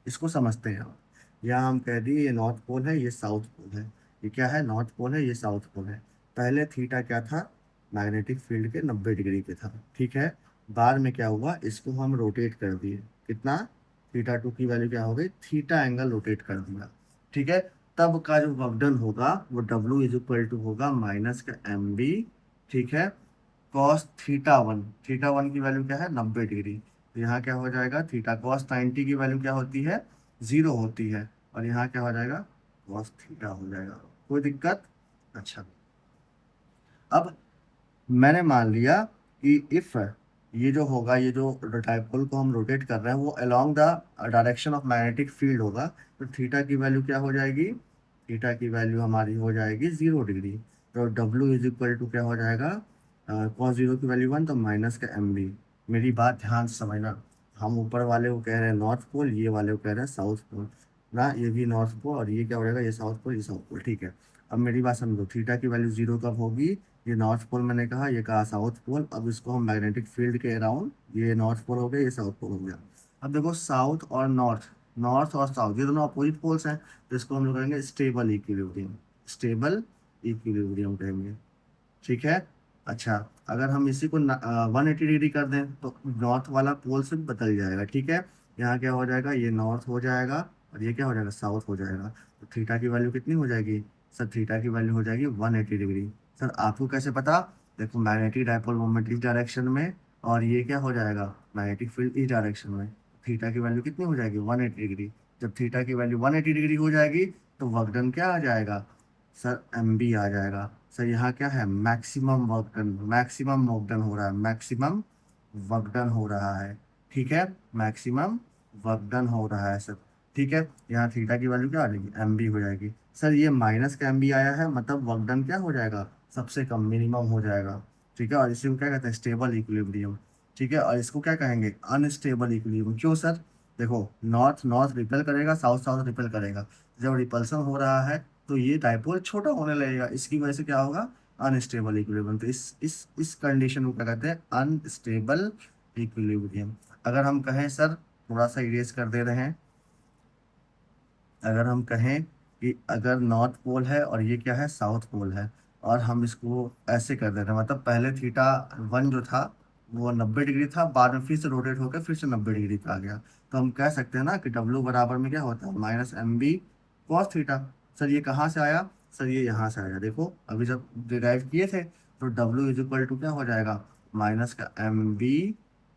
इसको समझते हैं आप। यहाँ हम कह दिए ये नॉर्थ पोल है, ये साउथ पोल है। ये क्या है, नॉर्थ पोल है, ये साउथ पोल है। पहले थीटा क्या था, मैग्नेटिक फील्ड के 90 डिग्री पे था। ठीक है, बाद में क्या हुआ, इसको हम रोटेट कर दिए। कितना, थीटा टू की वैल्यू क्या हो गई, थीटा एंगल रोटेट कर दिया। ठीक है, तब का जो वर्क डन होगा वो W इज इक्वल टू होगा माइनस का MB। ठीक है, cos theta one, theta one की वैल्यू क्या है, 90 डिग्री। तो यहाँ क्या हो जाएगा, थीटा कॉस 90 की वैल्यू क्या होती है, 0 होती है। और यहाँ क्या हो जाएगा, कॉस थीटा हो जाएगा। कोई दिक्कत। अच्छा, अब मैंने मान लिया कि इफ ये जो होगा, ये जो डाइपोल को हम रोटेट कर रहे हैं वो along the direction of magnetic field होगा, तो थीटा की वैल्यू क्या हो जाएगी, थीटा की वैल्यू हमारी हो जाएगी 0 डिग्री। तो डब्ल्यू इज इक्वल टू क्या हो जाएगा, कॉस जीरो की वैल्यू वन, तो माइनस का MB। मेरी बात ध्यान से समझना, हम ऊपर वाले को कह रहे हैं नॉर्थ पोल, ये वाले को कह रहे हैं साउथ पोल ना, ये भी नॉर्थ पोल और ये क्या हो जाएगा, ये साउथ पोल, ये साउथ पोल। ठीक है, अब मेरी बात समझो, थीटा की वैल्यू 0 कब होगी, ये नॉर्थ पोल मैंने कहा, ये कहा साउथ पोल। अब इसको हम मैग्नेटिक फील्ड के अराउंड, ये नॉर्थ पोल हो गया, ये साउथ पोल हो गया। अब देखो साउथ और नॉर्थ, नॉर्थ और साउथ ये दोनों अपोजिट पोल्स हैं, तो इसको हम लोग कहेंगे स्टेबल इक्विलिब्रियम, स्टेबल इक्विलिब्रियम कहेंगे। ठीक है, अच्छा, अगर हम इसी को 180 डिग्री कर दें तो नॉर्थ वाला पोल से बदल जाएगा। ठीक है, यहाँ क्या हो जाएगा, ये नॉर्थ हो जाएगा और ये क्या हो जाएगा, साउथ हो जाएगा। तो थीटा की वैल्यू कितनी हो जाएगी सर, थीटा की वैल्यू हो जाएगी 180 डिग्री। सर आपको कैसे पता, देखो मैग्नेटिक डायपोल मोमेंट इस डायरेक्शन में और ये क्या हो जाएगा, मैग्नेटिक फील्ड इस डायरेक्शन में। थीटा की वैल्यू कितनी हो जाएगी, 180 डिग्री। जब थीटा की वैल्यू 180 डिग्री हो जाएगी तो वर्क डन क्या आ जाएगा सर, MB आ जाएगा। सर यहाँ क्या है, maximum work done, maximum work done हो रहा है, मैक्सिमम वर्क डन हो रहा है। ठीक है, मैक्सिमम वर्क डन हो रहा है सर। ठीक है, यहाँ थीटा की वैल्यू क्या आ जाएगी, MB हो जाएगी। सर ये माइनस का MB आया है, मतलब वर्क डन क्या हो जाएगा, सबसे कम, मिनिमम हो जाएगा। ठीक है, और इसी को क्या कहते हैं, स्टेबल इक्विलिब्रियम। ठीक है, और इसको क्या कहेंगे, अनस्टेबल इक्विलिब्रियम। क्यों सर, देखो नॉर्थ नॉर्थ रिपेल करेगा, साउथ साउथ रिपेल करेगा। जब रिपल्सन हो रहा है तो ये डाइपोल छोटा होने लगेगा, इसकी वजह से क्या होगा, अनस्टेबल इक्विलिब्रियम। तो इस कंडीशन को क्या कहते हैं, अनस्टेबल इक्विलिब्रियम। अगर हम कहें सर, थोड़ा सा इरेज कर दे रहे हैं, अगर हम कहें कि अगर नॉर्थ पोल है और ये क्या है, साउथ पोल है, और हम इसको ऐसे कर दे रहे हैं, मतलब पहले थीटा वन जो था वो 90 डिग्री था, बाद में फिर से रोटेट होकर फिर से 90 डिग्री पे आ गया। तो हम कह सकते हैं ना कि W बराबर में क्या होता है, minus MB cos theta. Sir ये कहाँ से आया, सर ये यहाँ से आया। देखो अभी जब डिराइव किए थे तो W इज इक्वल टू क्या हो जाएगा, माइनस का MB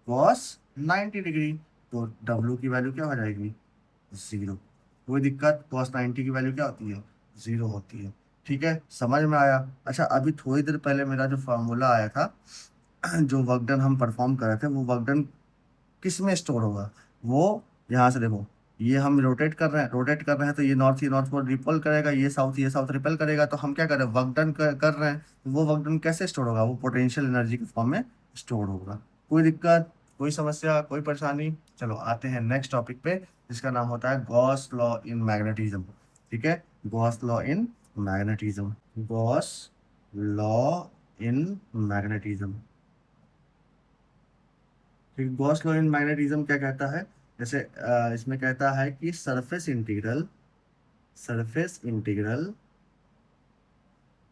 कॉस 90 डिग्री। तो W की वैल्यू क्या हो जाएगी, 0। कोई दिक्कत, कॉस 90 की वैल्यू क्या होती है, 0 होती है। ठीक है, समझ में आया। अच्छा, अभी थोड़ी देर पहले मेरा जो फार्मूला आया था, जो वर्क डन हम परफॉर्म कर रहे थे, वो वर्क डन किस में स्टोर होगा, वो यहाँ से देखो, ये हम रोटेट कर रहे हैं, रोटेट कर रहे हैं, तो ये नॉर्थ को रिपेल करेगा, ये साउथ रिपेल करेगा। तो हम क्या कर रहे हैं, वर्क डन कर रहे हैं, तो वो वर्क डन कैसे स्टोर होगा, वो पोटेंशियल एनर्जी के फॉर्म में स्टोर होगा। कोई दिक्कत, कोई समस्या, कोई परेशानी। चलो आते हैं नेक्स्ट टॉपिक पे, जिसका नाम होता है गॉस लॉ इन मैग्नेटिज्म। ठीक है, Gauss law in magnetism, Gauss law in magnetism. ठीक, गॉस लॉ इन मैग्नेटिज्म क्या कहता है, जैसे इसमें कहता है कि surface integral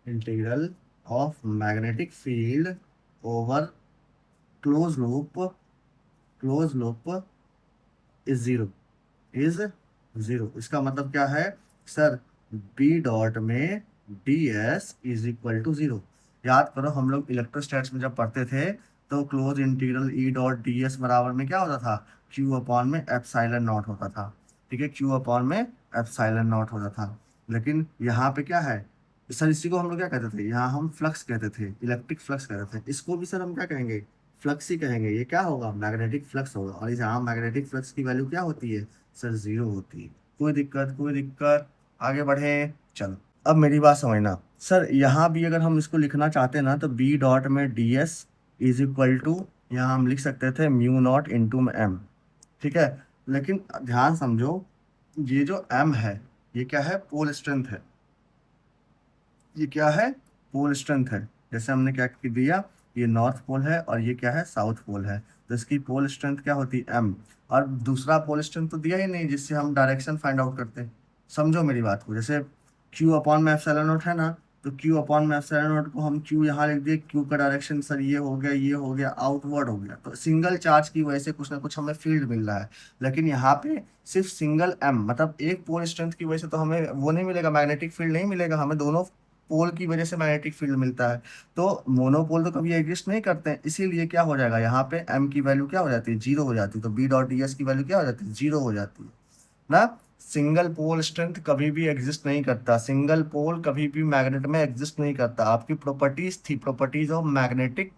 integral of magnetic field over close loop is zero, is zero. इसका मतलब क्या है सर, बी डॉट में ds इज इक्वल टू 0। याद करो हम लोग इलेक्ट्रोस्टैटिक्स में जब पढ़ते थे तो close integral E dot D S बराबर में क्या होता था, क्यू अपॉन में एप्सिलॉन नॉट होता था। ठीक है, क्यू अपॉन में एप्सिलॉन नॉट होता था। लेकिन यहाँ पे क्या है सर, इसी को हम लोग क्या कहते थे, यहाँ हम फ्लक्स कहते थे, इलेक्ट्रिक फ्लक्स कहते थे, इसको भी सर हम क्या कहेंगे, फ्लक्स ही कहेंगे। ये क्या होगा, मैग्नेटिक फ्लक्स होगा। और यहाँ मैग्नेटिक फ्लक्स की वैल्यू क्या होती है सर, जीरो होती है। कोई दिक्कत, कोई दिक्कत, आगे बढ़े। चलो अब मेरी बात समझना सर, यहाँ भी अगर हम इसको लिखना चाहते हैं ना तो बी डॉट में D S is equal to, यहाँ हम लिख सकते थे म्यू नॉट इंटू में एम। ठीक है, लेकिन ध्यान समझो, ये जो एम है ये क्या है, पोल स्ट्रेंथ है। ये क्या है, पोल स्ट्रेंथ है। जैसे हमने क्या दिया, ये नॉर्थ पोल है और ये क्या है, साउथ पोल है। तो इसकी पोल स्ट्रेंथ क्या होती है, एम। और दूसरा पोल स्ट्रेंथ तो दिया ही नहीं जिससे हम डायरेक्शन फाइंड आउट करते हैं। समझो मेरी बात को, जैसे क्यू अपॉन में एप्सिलॉन नॉट है ना, तो क्यू अपॉन में एप्सिलॉन नॉट को हम क्यू यहाँ लिख दिए, क्यू का डायरेक्शन सर ये हो गया, ये हो गया, आउटवर्ड हो गया। तो सिंगल चार्ज की वजह से कुछ ना कुछ हमें फील्ड मिल रहा है। लेकिन यहाँ पे सिर्फ सिंगल एम, मतलब एक पोल स्ट्रेंथ की वजह से तो हमें वो नहीं मिलेगा, मैग्नेटिक फील्ड नहीं मिलेगा हमें, दोनों पोल की वजह से मैग्नेटिक फील्ड मिलता है। तो मोनोपोल तो कभी एग्जिस्ट नहीं करते हैं, इसीलिए क्या हो जाएगा, यहाँ पे एम की वैल्यू क्या हो जाती है, जीरो हो जाती है। तो बी डॉट डी एस की वैल्यू क्या हो जाती है, जीरो हो जाती है ना। सिंगल पोल स्ट्रेंथ कभी भी एग्जिस्ट नहीं करता, सिंगल पोल कभी भी मैग्नेट में एग्जिस्ट नहीं करता। आपकी प्रॉपर्टीज थी, properties of magnetic,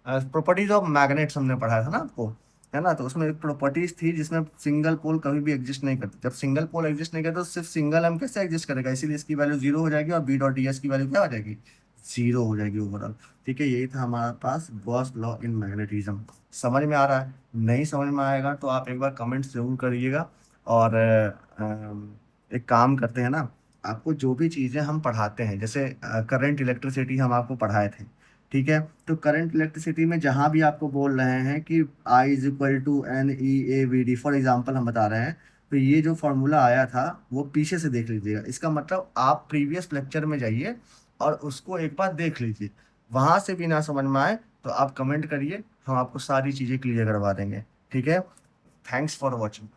properties of magnets हमने पढ़ाया था ना आपको, है ना। तो उसमें एक प्रॉपर्टीज थी जिसमें सिंगल पोल कभी भी एग्जिस्ट नहीं करती। जब सिंगल पोल एग्जिस्ट नहीं करता तो सिर्फ सिंगल एम कैसे एग्जिस्ट करेगा, इसीलिए इसकी वैल्यू जीरो हो जाएगी और बी डॉट डी एस की वैल्यू क्या हो जाएगी, जीरो हो जाएगी ओवरऑल। ठीक है, यही था हमारे पास गॉस लॉ इन मैग्नेटिज्म। समझ में आ रहा है, नहीं समझ में आएगा तो आप एक बार कमेंट जरूर करिएगा। और एक काम करते हैं ना, आपको जो भी चीज़ें हम पढ़ाते हैं, जैसे करंट इलेक्ट्रिसिटी हम आपको पढ़ाए थे, ठीक है। तो करंट इलेक्ट्रिसिटी में जहाँ भी आपको बोल रहे हैं कि I is equal to N E A V D, for example हम बता रहे हैं, तो ये जो फॉर्मूला आया था वो पीछे से देख लीजिएगा। इसका मतलब आप प्रीवियस लेक्चर में जाइए और उसको एक बार देख लीजिए। वहाँ से भी ना समझ में आए तो आप कमेंट करिए, हम आपको सारी चीज़ें क्लियर करवा देंगे। ठीक है, थैंक्स फॉर वॉचिंग।